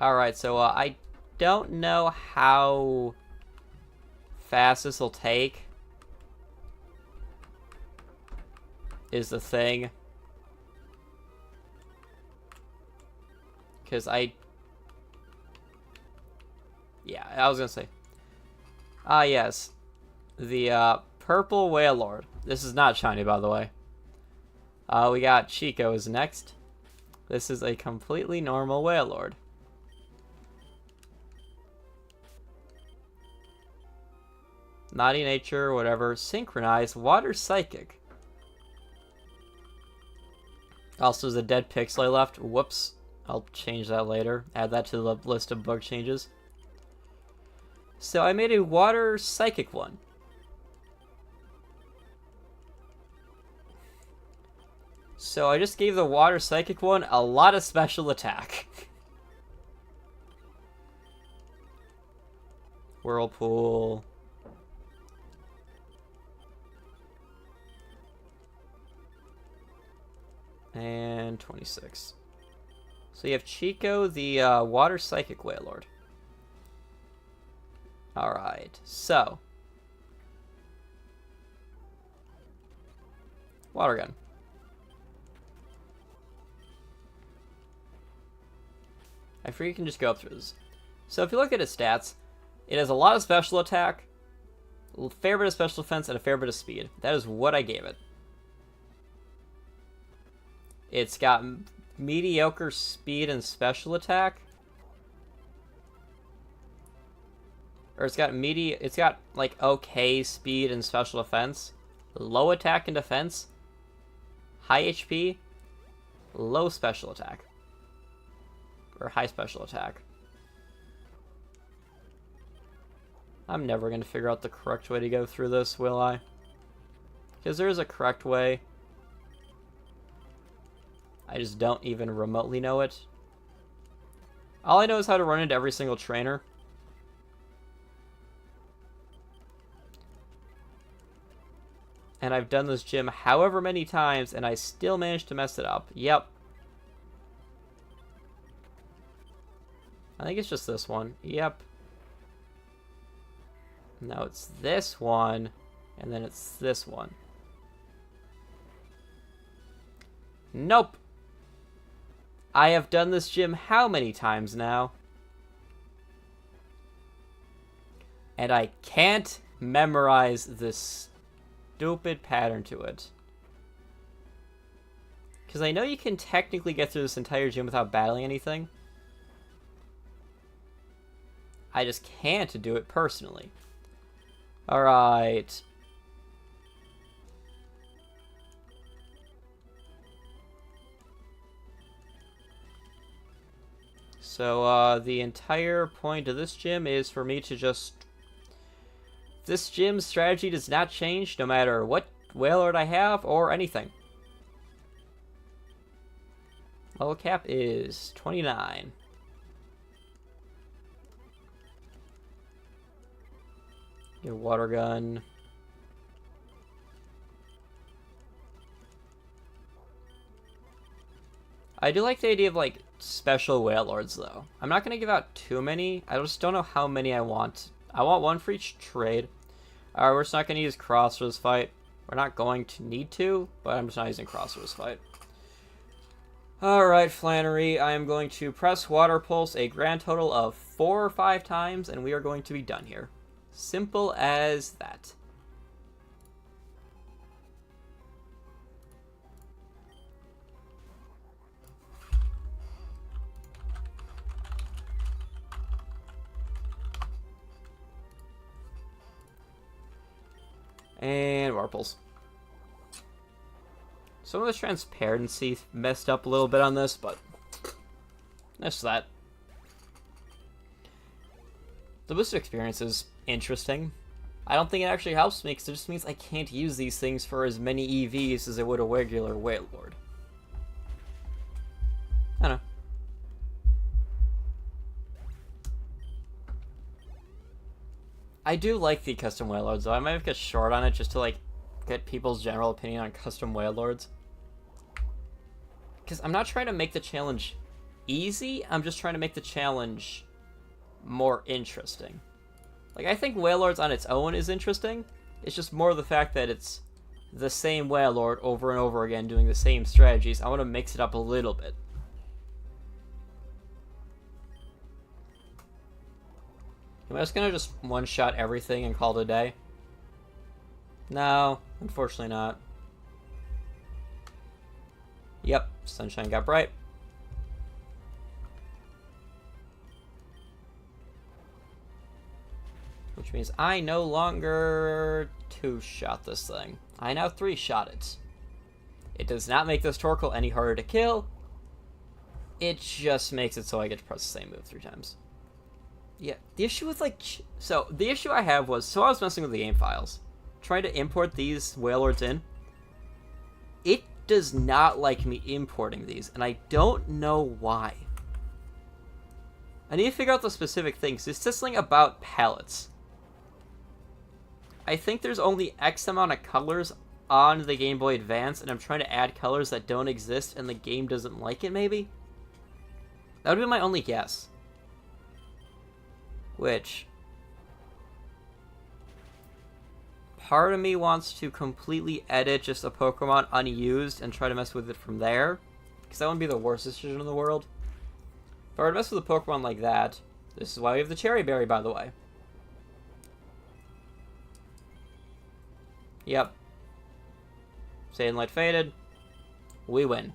Alright, so I don't know how fast this will take. Is the thing. Because yeah, I was gonna say. Yes. The, purple Wailord. This is not shiny, by the way. We got Chico is next. This is a completely normal Wailord. Naughty Nature, whatever. Synchronized. Water Psychic. Also, there's a dead Pixlay left. Whoops. I'll change that later. Add that to the list of bug changes. So I made a Water Psychic one. So I just gave the Water Psychic one a lot of special attack. Whirlpool. And 26. So you have Chico, the Water Psychic Wailord. Alright, so. Water Gun. I figure you can just go up through this. So if you look at its stats, it has a lot of special attack, a fair bit of special defense, and a fair bit of speed. That is what I gave it. It's got mediocre speed and special attack. Or it's got like okay speed and special defense, low attack and defense, high HP, low special attack. Or high special attack. I'm never going to figure out the correct way to go through this, will I? Because there is a correct way. I just don't even remotely know it. All I know is how to run into every single trainer. And I've done this gym however many times, and I still managed to mess it up. Yep. I think it's just this one. Yep. Now it's this one, and then it's this one. Nope. I have done this gym how many times now? And I can't memorize this stupid pattern to it. Because I know you can technically get through this entire gym without battling anything. I just can't do it personally. Alright. So, the entire point of this gym is for me to just... This gym's strategy does not change no matter what Wailord I have or anything. Level cap is 29. Get a water gun. I do like the idea of, like, special Wailords, though. I'm not going to give out too many. I just don't know how many I want. I want one for each trade. Alright, we're just not going to use Cross for this fight. We're not going to need to, but I'm just not using Cross for this fight. Alright, Flannery, I am going to press Water Pulse a grand total of 4 or 5 times, and we are going to be done here. Simple as that. And Warples. Some of the transparency messed up a little bit on this, but that's that. The boosted experience is interesting. I don't think it actually helps me, because it just means I can't use these things for as many EVs as I would a regular Wailord. I don't know. I do like the custom Wailords, though. I might have get short on it just to, like, get people's general opinion on custom Wailords. Because I'm not trying to make the challenge easy, I'm just trying to make the challenge more interesting. Like, I think Wailords on its own is interesting. It's just more the fact that it's the same Wailord over and over again doing the same strategies. I want to mix it up a little bit. Am I just gonna just one-shot everything and call it a day? No, unfortunately not. Yep, sunshine got bright. Which means I no longer two-shot this thing. I now three-shot it. It does not make this Torkoal any harder to kill. It just makes it so I get to press the same move 3 times. Yeah, the issue with, like... So, the issue I have was... So I was messing with the game files. Trying to import these Wailords in. It does not like me importing these, and I don't know why. I need to figure out the specific things. It's just something about palettes. I think there's only X amount of colors on the Game Boy Advance, and I'm trying to add colors that don't exist, and the game doesn't like it, maybe? That would be my only guess. Which... part of me wants to completely edit just a Pokemon unused and try to mess with it from there. Because that wouldn't be the worst decision in the world. If I were to mess with a Pokemon like that... This is why we have the Cherry Berry, by the way. Yep. Saiyan Light faded. We win.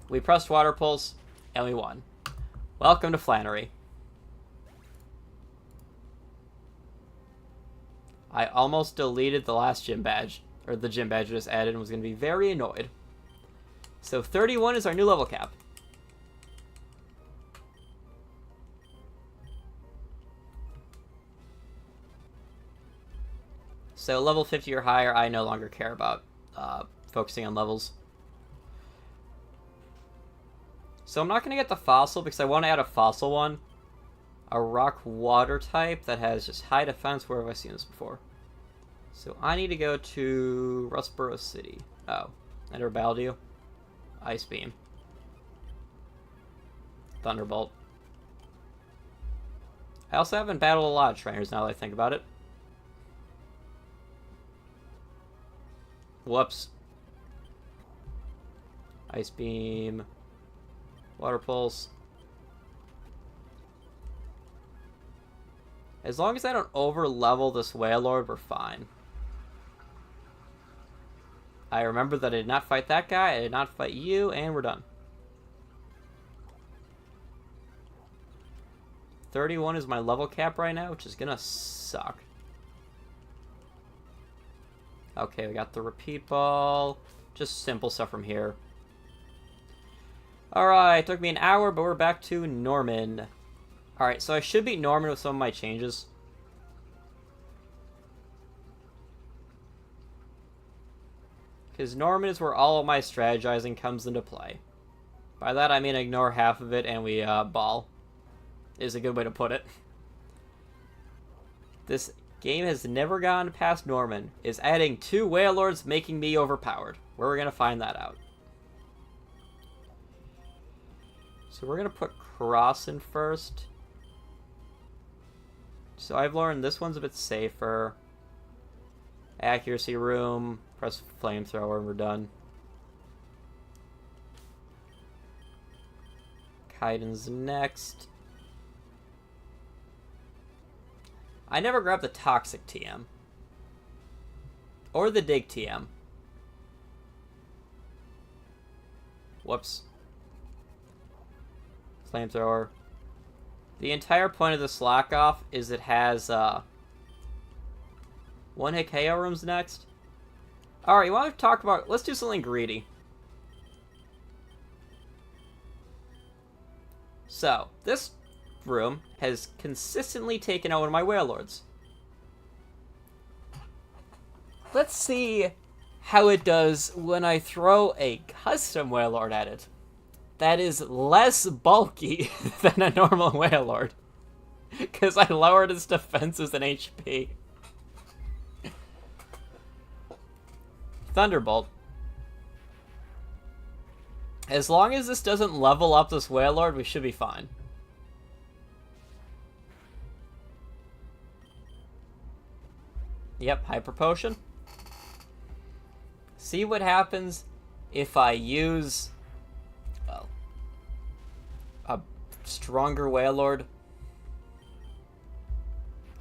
We pressed Water Pulse, and we won. Welcome to Flannery. I almost deleted the last gym badge, or the gym badge I just added, and was going to be very annoyed. So 31 is our new level cap. So level 50 or higher, I no longer care about focusing on levels. So I'm not going to get the fossil because I want to add a fossil one. A rock water type that has just high defense. Where have I seen this before? So I need to go to Rustboro City. Oh, Ender Baldew. Ice Beam. Thunderbolt. I also haven't battled a lot of trainers now that I think about it. Whoops. Ice Beam. Water Pulse. As long as I don't over-level this Wailord, we're fine. I remember that I did not fight that guy, I did not fight you, and we're done. 31 is my level cap right now, which is gonna suck. Okay, we got the repeat ball. Just simple stuff from here. Alright, took me an hour, but we're back to Norman. Alright, so I should beat Norman with some of my changes. Because Norman is where all of my strategizing comes into play. By that I mean ignore half of it and we ball. Is a good way to put it. This game has never gone past Norman. Is adding 2 Wailords making me overpowered. Where are we going to find that out? So we're going to put Cross in first. So I've learned this one's a bit safer. Accuracy room. Press flamethrower and we're done. Kaiden's next. I never grabbed the Toxic TM. Or the Dig TM. Whoops. Flamethrower. The entire point of the slack off is it has 1-hit KO rooms next. Alright, you want to talk about... Let's do something greedy. So, this room has consistently taken out one of my Wailords. Let's see how it does when I throw a custom Wailord at it. That is less bulky than a normal Wailord. Because I lowered its defenses and HP. Thunderbolt. As long as this doesn't level up this Wailord, we should be fine. Yep, Hyper Potion. See what happens if I use, well, a stronger Wailord.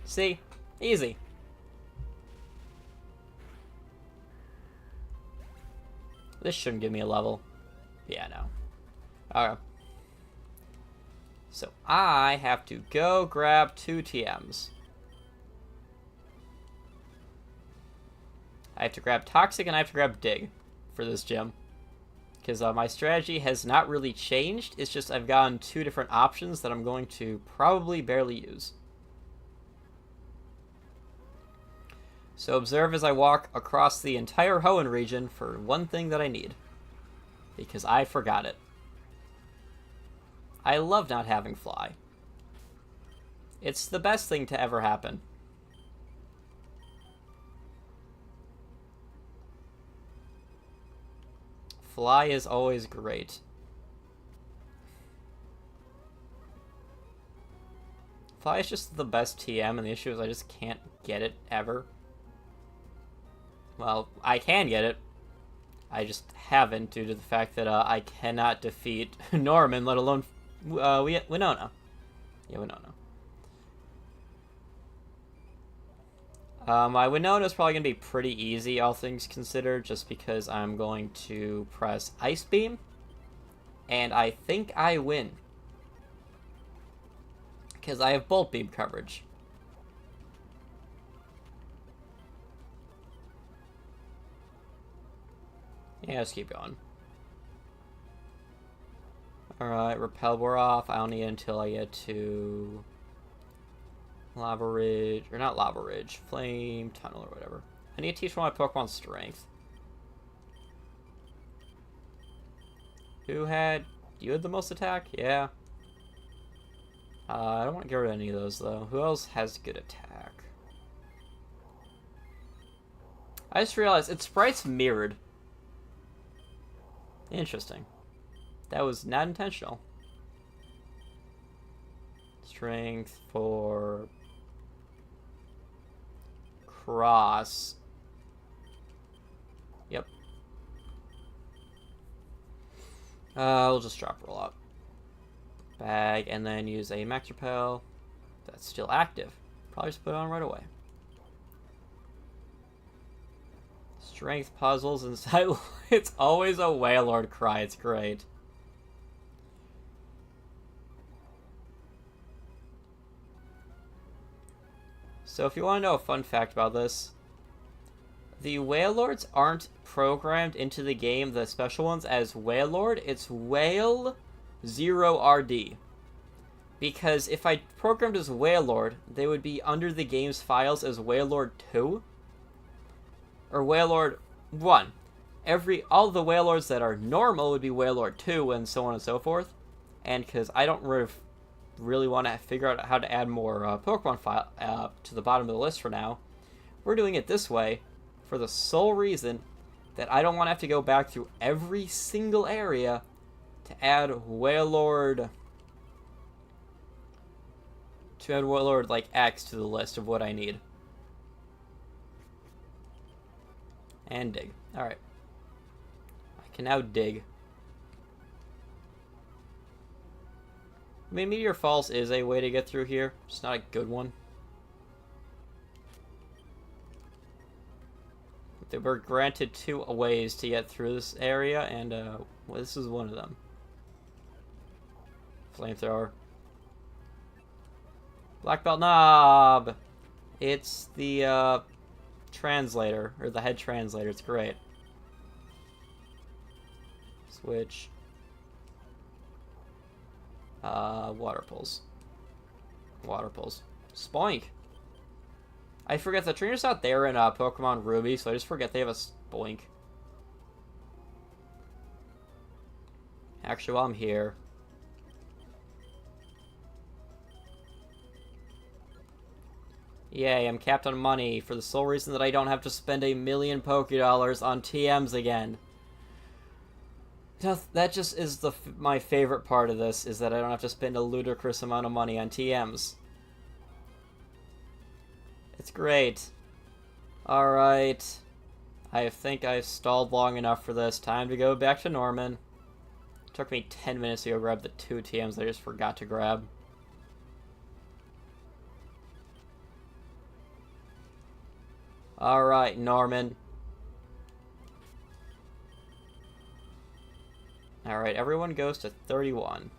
See? Easy. This shouldn't give me a level. Yeah, no. Okay. So I have to go grab 2 TMs. I have to grab Toxic and I have to grab Dig for this gym. Because my strategy has not really changed. It's just I've gotten 2 different options that I'm going to probably barely use. So observe as I walk across the entire Hoenn region for one thing that I need. Because I forgot it. I love not having Fly. It's the best thing to ever happen. Fly is always great. Fly is just the best TM, and the issue is I just can't get it ever. Well, I can get it. I just haven't due to the fact that I cannot defeat Norman, let alone Winona. Yeah, Winona. My Winona is probably going to be pretty easy, all things considered, just because I'm going to press Ice Beam, and I think I win. Because I have Bolt Beam coverage. Yeah, let's keep going. Alright, Repel wore off. I don't need it until I get to Lava Ridge, or not Lava Ridge, Flame Tunnel or whatever. I need to teach one of my Pokemon Strength. You had the most attack? Yeah. I don't want to get rid of any of those, though. Who else has good attack? I just realized its sprite's mirrored. Interesting. That was not intentional. Strength for Cross. Yep. We'll just drop roll out. Bag, and then use a Max Repel. That's still active. Probably just put it on right away. Strength puzzles inside. It's always a Wailord cry. It's great. So if you want to know a fun fact about this, the Wailords aren't programmed into the game, the special ones, as Wailord. It's Wail 0RD. Because if I programmed as Wailord, they would be under the game's files as Wailord 2. Or Wailord 1. All the Wailords that are normal would be Wailord 2 and so on and so forth. And because I don't really want to figure out how to add more Pokemon file to the bottom of the list for now, we're doing it this way for the sole reason that I don't want to have to go back through every single area to add Wailord like X to the list of what I need. And dig. Alright. I can now dig. I mean, Meteor Falls is a way to get through here. It's not a good one. We're granted 2 ways to get through this area, and well, this is one of them. Flamethrower. Black Belt Knob! It's the translator, or the head translator. It's great. Switch. Water pulse. Water pulse. Spoink! I forget the trainer's not there in Pokemon Ruby, so I just forget they have a Spoink. Actually, while I'm here, yay, I'm capped on money for the sole reason that I don't have to spend $1 million Pokédollars on TMs again. That just is my favorite part of this, is that I don't have to spend a ludicrous amount of money on TMs. It's great. Alright. I think I've stalled long enough for this. Time to go back to Norman. It took me 10 minutes to go grab the 2 TMs that I just forgot to grab. Alright, Norman. Alright, everyone goes to 31.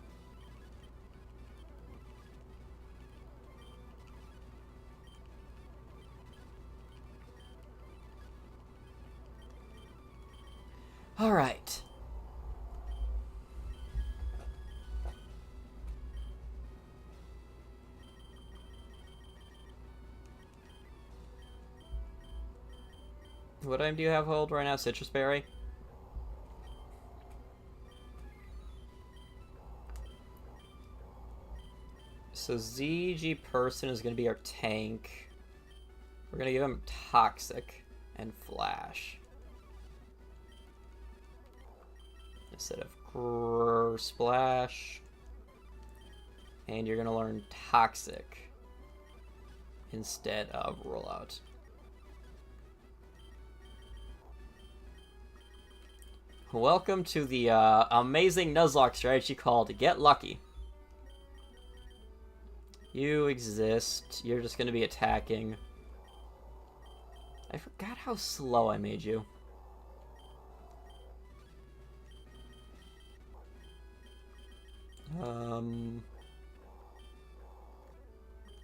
Alright. What item do you have hold right now? Citrus Berry? So ZG Person is going to be our tank. We're going to give him Toxic and Flash instead of Splash. And you're going to learn Toxic instead of Rollout. Welcome to the amazing Nuzlocke strategy called Get Lucky. You exist. You're just going to be attacking. I forgot how slow I made you.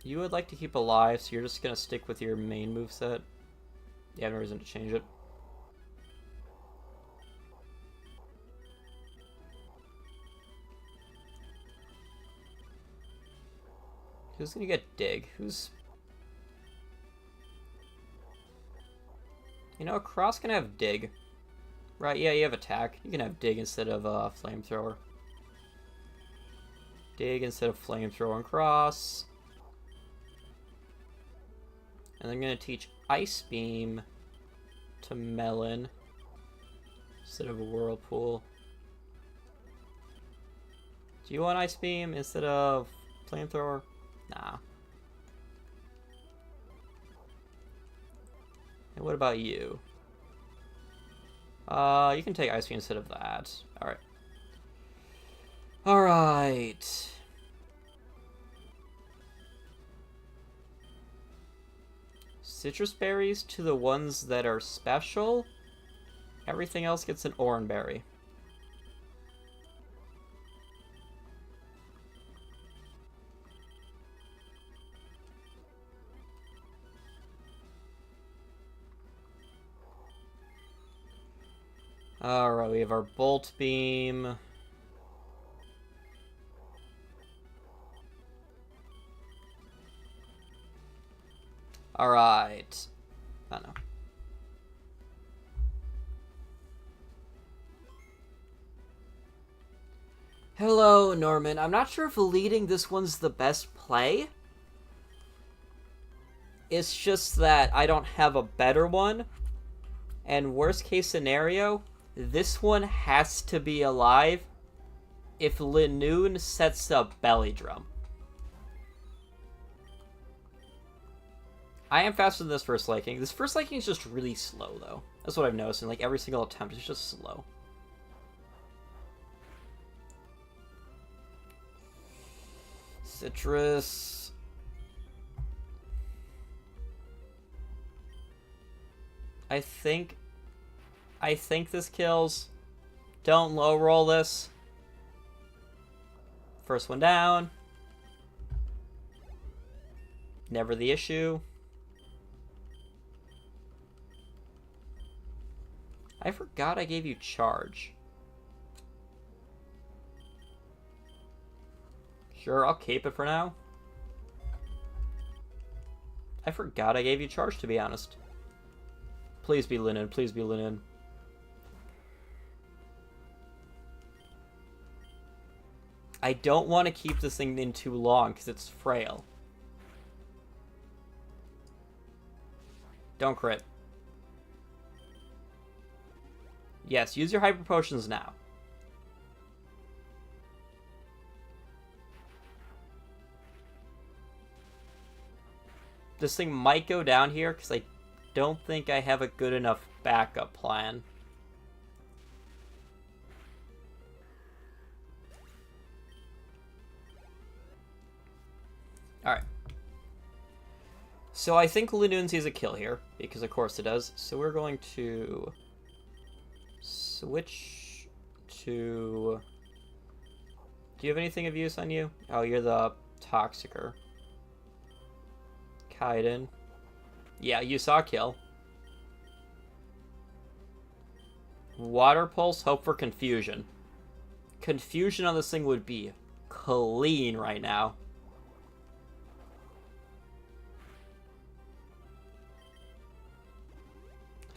You would like to keep alive, so you're just going to stick with your main moveset. You have no reason to change it. Who's gonna get dig? Who's... You know, Cross can have dig. Right, yeah, you have attack. You can have dig instead of flamethrower. Dig instead of flamethrower and Cross. And I'm gonna teach Ice Beam to Melon instead of a Whirlpool. Do you want Ice Beam instead of flamethrower? Nah. And what about you? You can take Ice Beam instead of that. Alright. Alright. Citrus berries to the ones that are special. Everything else gets an orange berry. Alright, we have our Bolt Beam. Alright. I don't know. Hello, Norman. I'm not sure if leading this one's the best play. It's just that I don't have a better one. And worst case scenario, this one has to be alive if Linoon sets up Belly Drum. I am faster than this first liking. This first liking is just really slow, though. That's what I've noticed, and like every single attempt is just slow. Citrus. I think this kills. Don't low roll this. First one down. Never the issue. I forgot I gave you charge. Sure, I'll keep it for now. I forgot I gave you charge, to be honest. Please be Linen, please be Linen. I don't want to keep this thing in too long, because it's frail. Don't crit. Yes, use your hyper potions now. This thing might go down here, because I don't think I have a good enough backup plan. Alright. So I think Linoon sees a kill here, because of course it does. So we're going to switch to... Do you have anything of use on you? Oh, you're the Toxicer. Kaiden. Yeah, you saw a kill. Water Pulse, hope for confusion. Confusion on this thing would be clean right now.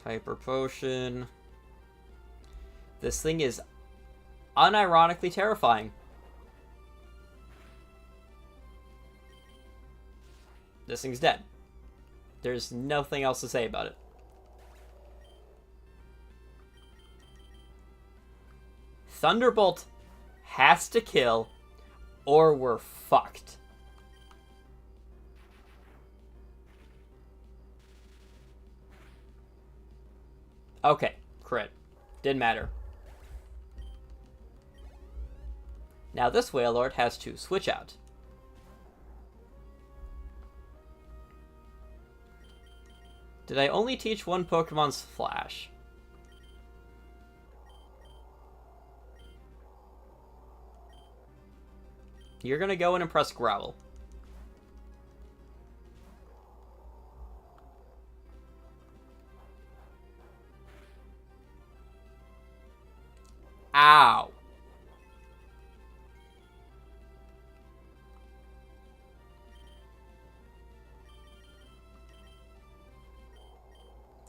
Hyper Potion. This thing is unironically terrifying. This thing's dead. There's nothing else to say about it. Thunderbolt has to kill, or we're fucked. Okay, crit. Didn't matter. Now this Wailord has to switch out. Did I only teach one Pokemon's Flash? You're gonna go in and press Growl. Ow.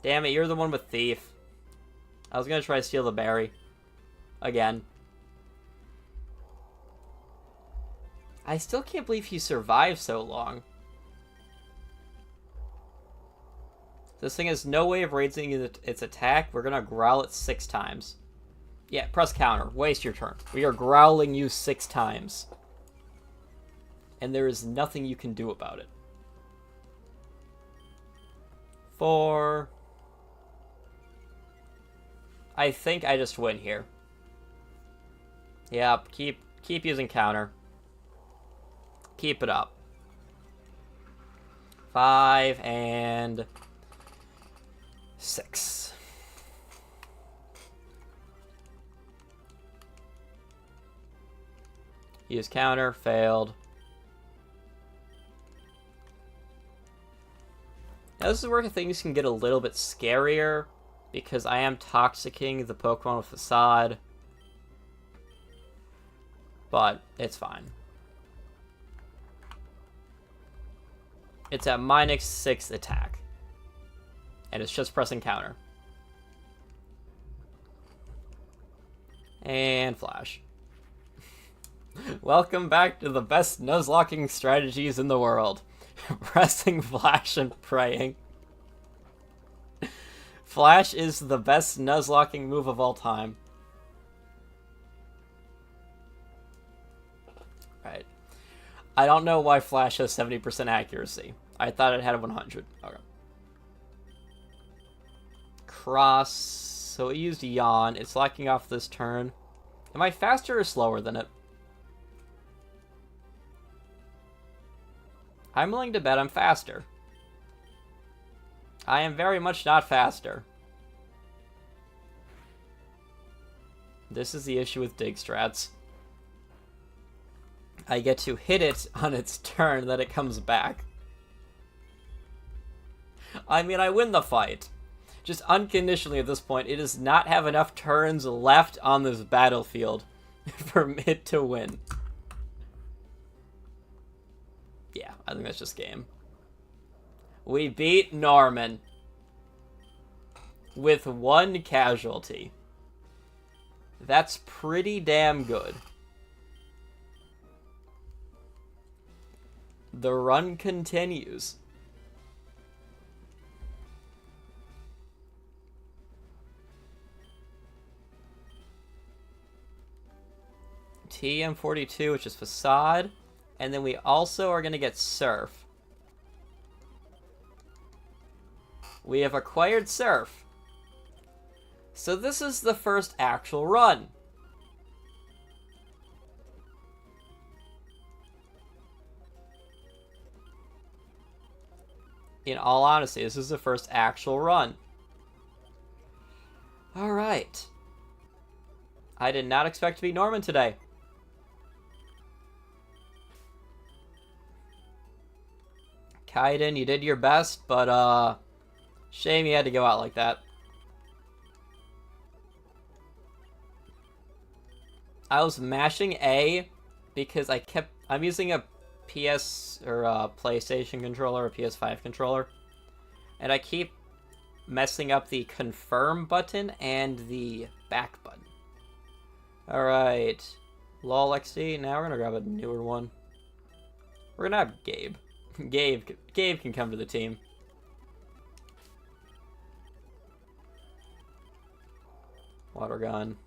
Damn it, you're the one with Thief. I was gonna try to steal the berry. Again. I still can't believe he survived so long. This thing has no way of raising its attack. We're gonna growl it 6 times. Yeah, press counter. Waste your turn. We are growling you 6 times. And there is nothing you can do about it. 4. I think I just win here. Yep, keep using counter. Keep it up. 5 and 6. Use counter, failed. Now this is where things can get a little bit scarier, because I am toxicking the Pokemon with Facade. But it's fine. It's at -6 attack. And it's just pressing counter. And Flash. Welcome back to the best Nuzlocking strategies in the world. Pressing Flash and praying. Flash is the best Nuzlocking move of all time. Right. I don't know why Flash has 70% accuracy. I thought it had 100. Okay. Cross. So it used Yawn. It's locking off this turn. Am I faster or slower than it? I'm willing to bet I'm faster. I am very much not faster. This is the issue with dig strats. I get to hit it on its turn, then it comes back. I mean, I win the fight. Just unconditionally at this point, it does not have enough turns left on this battlefield for it to win. Yeah, I think that's just game. We beat Norman with 1 casualty. That's pretty damn good. The run continues. TM42, which is Facade. And then we also are going to get Surf. We have acquired Surf. So this is the first actual run. In all honesty, this is the first actual run. Alright. I did not expect to beat Norman today. Kaiden, you did your best, but shame you had to go out like that. I was mashing A because I'm using a PS or a PlayStation controller, a PS5 controller, and I keep messing up the confirm button and the back button. Alright. LOL XD, now we're gonna grab a newer one. We're gonna have Gabe. Gabe can come to the team. Water gun.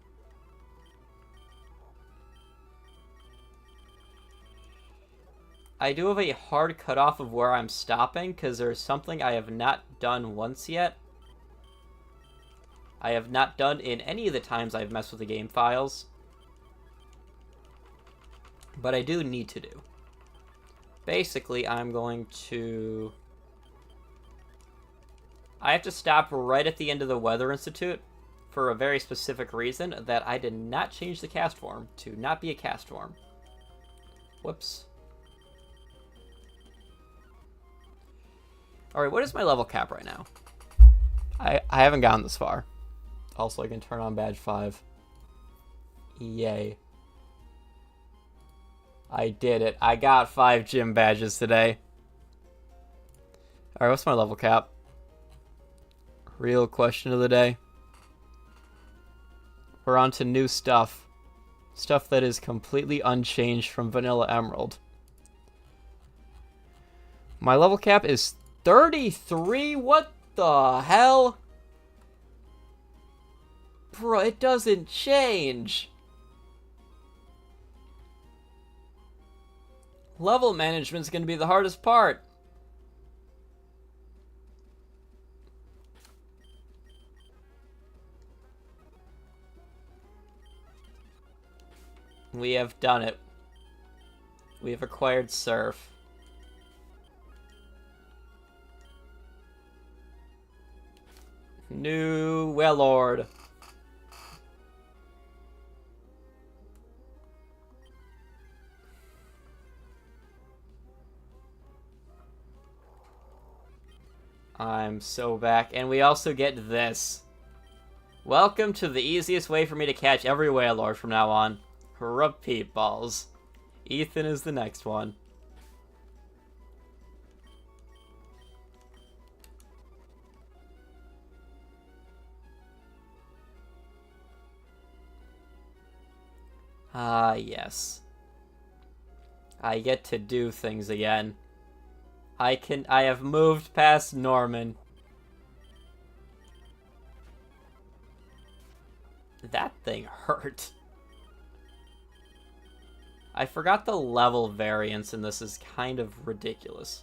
I do have a hard cutoff of where I'm stopping, because there's something I have not done once yet. I have not done in any of the times I've messed with the game files. But I do need to do. Basically, I'm going to... I have to stop right at the end of the Weather Institute for a very specific reason, that I did not change the cast form to not be a cast form. Whoops. Alright, what is my level cap right now? I haven't gotten this far. Also, I can turn on badge 5. Yay. I did it. I got 5 gym badges today. Alright, what's my level cap? Real question of the day. We're on to new stuff. Stuff that is completely unchanged from Vanilla Emerald. My level cap is 33? What the hell? Bro, it doesn't change. Level management's gonna be the hardest part. We have done it. We have acquired Surf. New Wailord. I'm so back. And we also get this. Welcome to the easiest way for me to catch every Wailord from now on. Repeat balls. Ethan is the next one. Ah, yes. I get to do things again. I have moved past Norman. That thing hurt. I forgot the level variance in this is kind of ridiculous.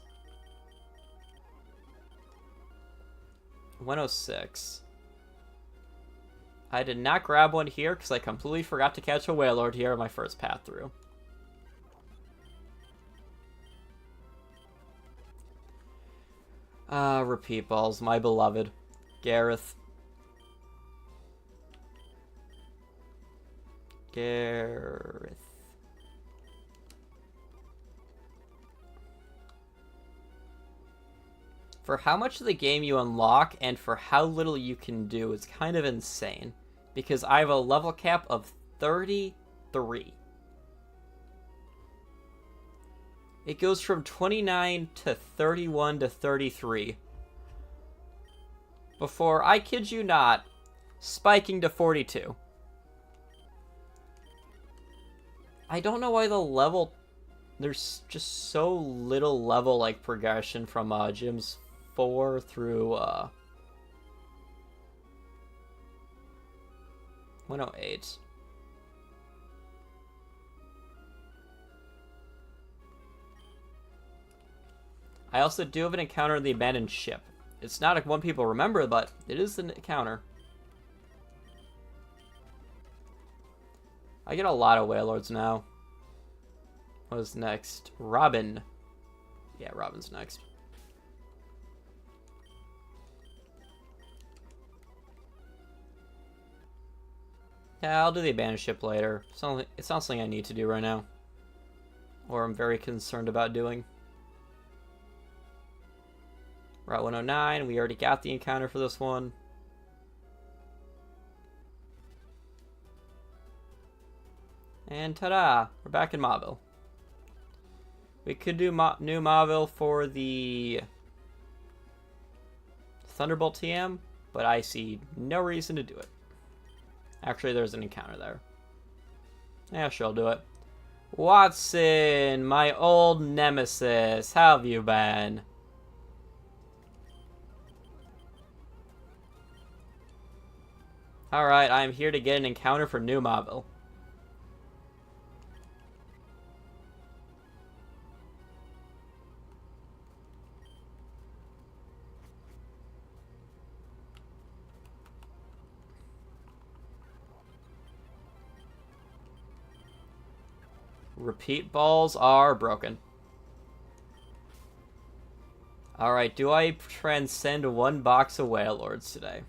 106. I did not grab one here because I completely forgot to catch a Wailord here on my first path through. Repeat balls, my beloved. Gareth. Gareth. For how much of the game you unlock and for how little you can do, it's kind of insane. Because I have a level cap of 33. It goes from 29 to 31 to 33. Before, I kid you not, spiking to 42. I don't know why the level... There's just so little level, like, progression from gyms 4 through 108. I also do have an encounter in the abandoned ship. It's not a one people remember, but it is an encounter. I get a lot of Wailords now. What is next? Robin. Yeah, Robin's next. Yeah, I'll do the abandoned ship later. It's not something I need to do right now. Or I'm very concerned about doing. Route 109, we already got the encounter for this one. And ta-da! We're back in Mauville. We could do new Mauville for the Thunderbolt TM, but I see no reason to do it. Actually, there's an encounter there. Yeah, sure, I'll do it. Watson, my old nemesis, how have you been? Alright, I'm here to get an encounter for New Mauville. Repeat balls are broken. Alright, do I transcend one box of Wailords today?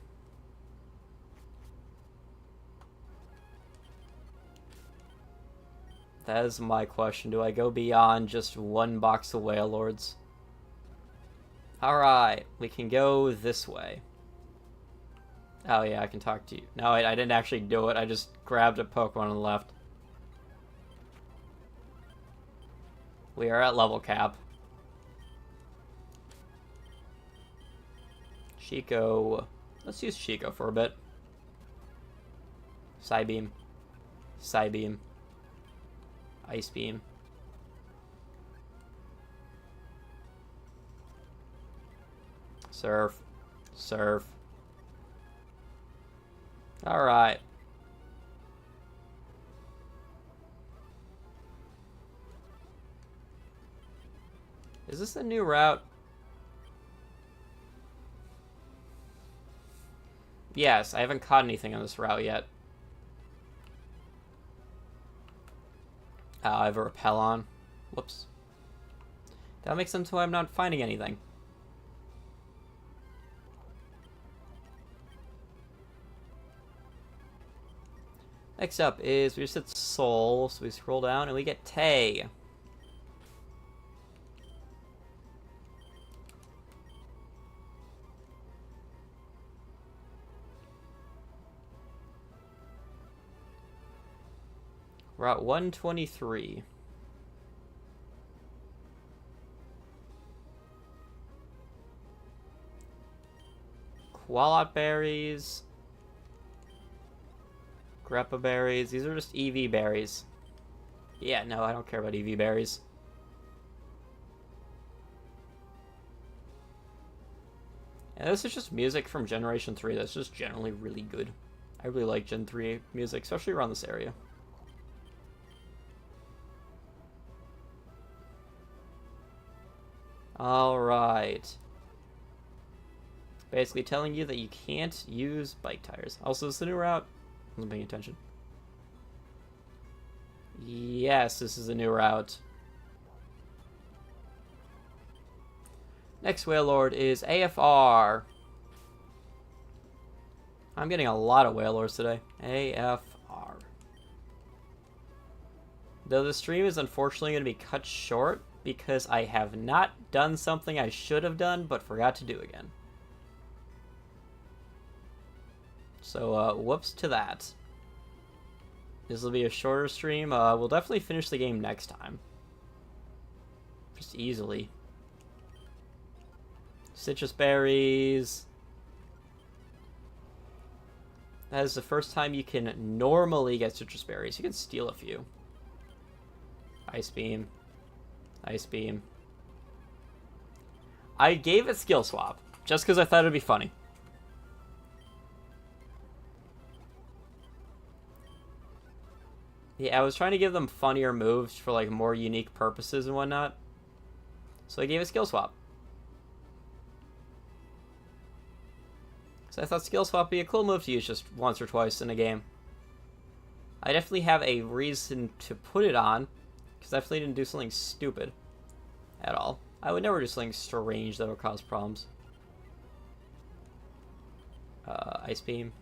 That is my question. Do I go beyond just one box of Wailords? Alright, we can go this way. Oh yeah, I can talk to you. No, I didn't actually do it. I just grabbed a Pokemon on the left. We are at level cap. Chico. Let's use Chico for a bit. Psybeam. Psybeam. Ice Beam. Surf. Surf. Alright. Is this a new route? Yes, I haven't caught anything on this route yet. I have a repel on. Whoops. That makes sense why I'm not finding anything. Next up is, we just hit Soul, so we scroll down and we get Tay. Route 123. Qualot berries. Greppa berries. These are just EV berries. Yeah, no, I don't care about EV berries. And this is just music from Generation 3 that's just generally really good. I really like Gen 3 music, especially around this area. Alright. Basically telling you that you can't use bike tires. Also, is the new route? I wasn't paying attention. Yes, this is a new route. Next Wailord is AFR. I'm getting a lot of Wailords today. AFR. Though the stream is unfortunately going to be cut short because I have not done something I should have done but forgot to do again. So, whoops to that. This will be a shorter stream. We'll definitely finish the game next time. Just easily. Citrus berries. That is the first time you can normally get citrus berries. You can steal a few. Ice Beam. Ice Beam. I gave it Skill Swap, just because I thought it would be funny. Yeah, I was trying to give them funnier moves for, like, more unique purposes and whatnot. So I gave it Skill Swap. So I thought Skill Swap would be a cool move to use just once or twice in a game. I definitely have a reason to put it on, because I definitely didn't do something stupid at all. I would never do something strange that would cause problems. Ice Beam.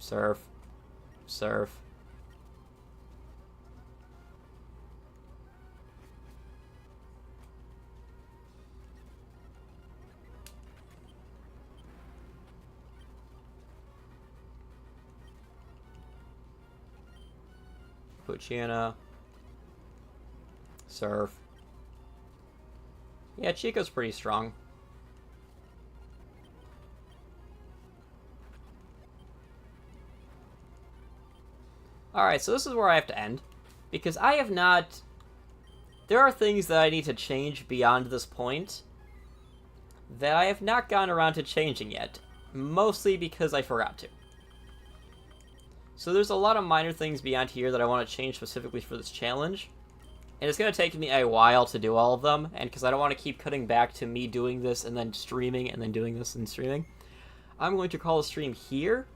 Surf. Surf. Puchina. Surf. Yeah, Chico's pretty strong. Alright, so this is where I have to end. Because I have not... There are things that I need to change beyond this point that I have not gotten around to changing yet. Mostly because I forgot to. So there's a lot of minor things beyond here that I want to change specifically for this challenge. And it's going to take me a while to do all of them. And because I don't want to keep cutting back to me doing this and then streaming and then doing this and streaming, I'm going to call the stream here.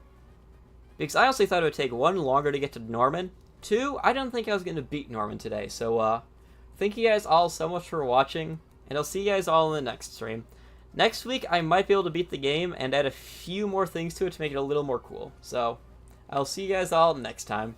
Because I honestly thought it would take 1, longer to get to Norman. 2, I don't think I was going to beat Norman today. So, thank you guys all so much for watching. And I'll see you guys all in the next stream. Next week, I might be able to beat the game and add a few more things to it to make it a little more cool. So, I'll see you guys all next time.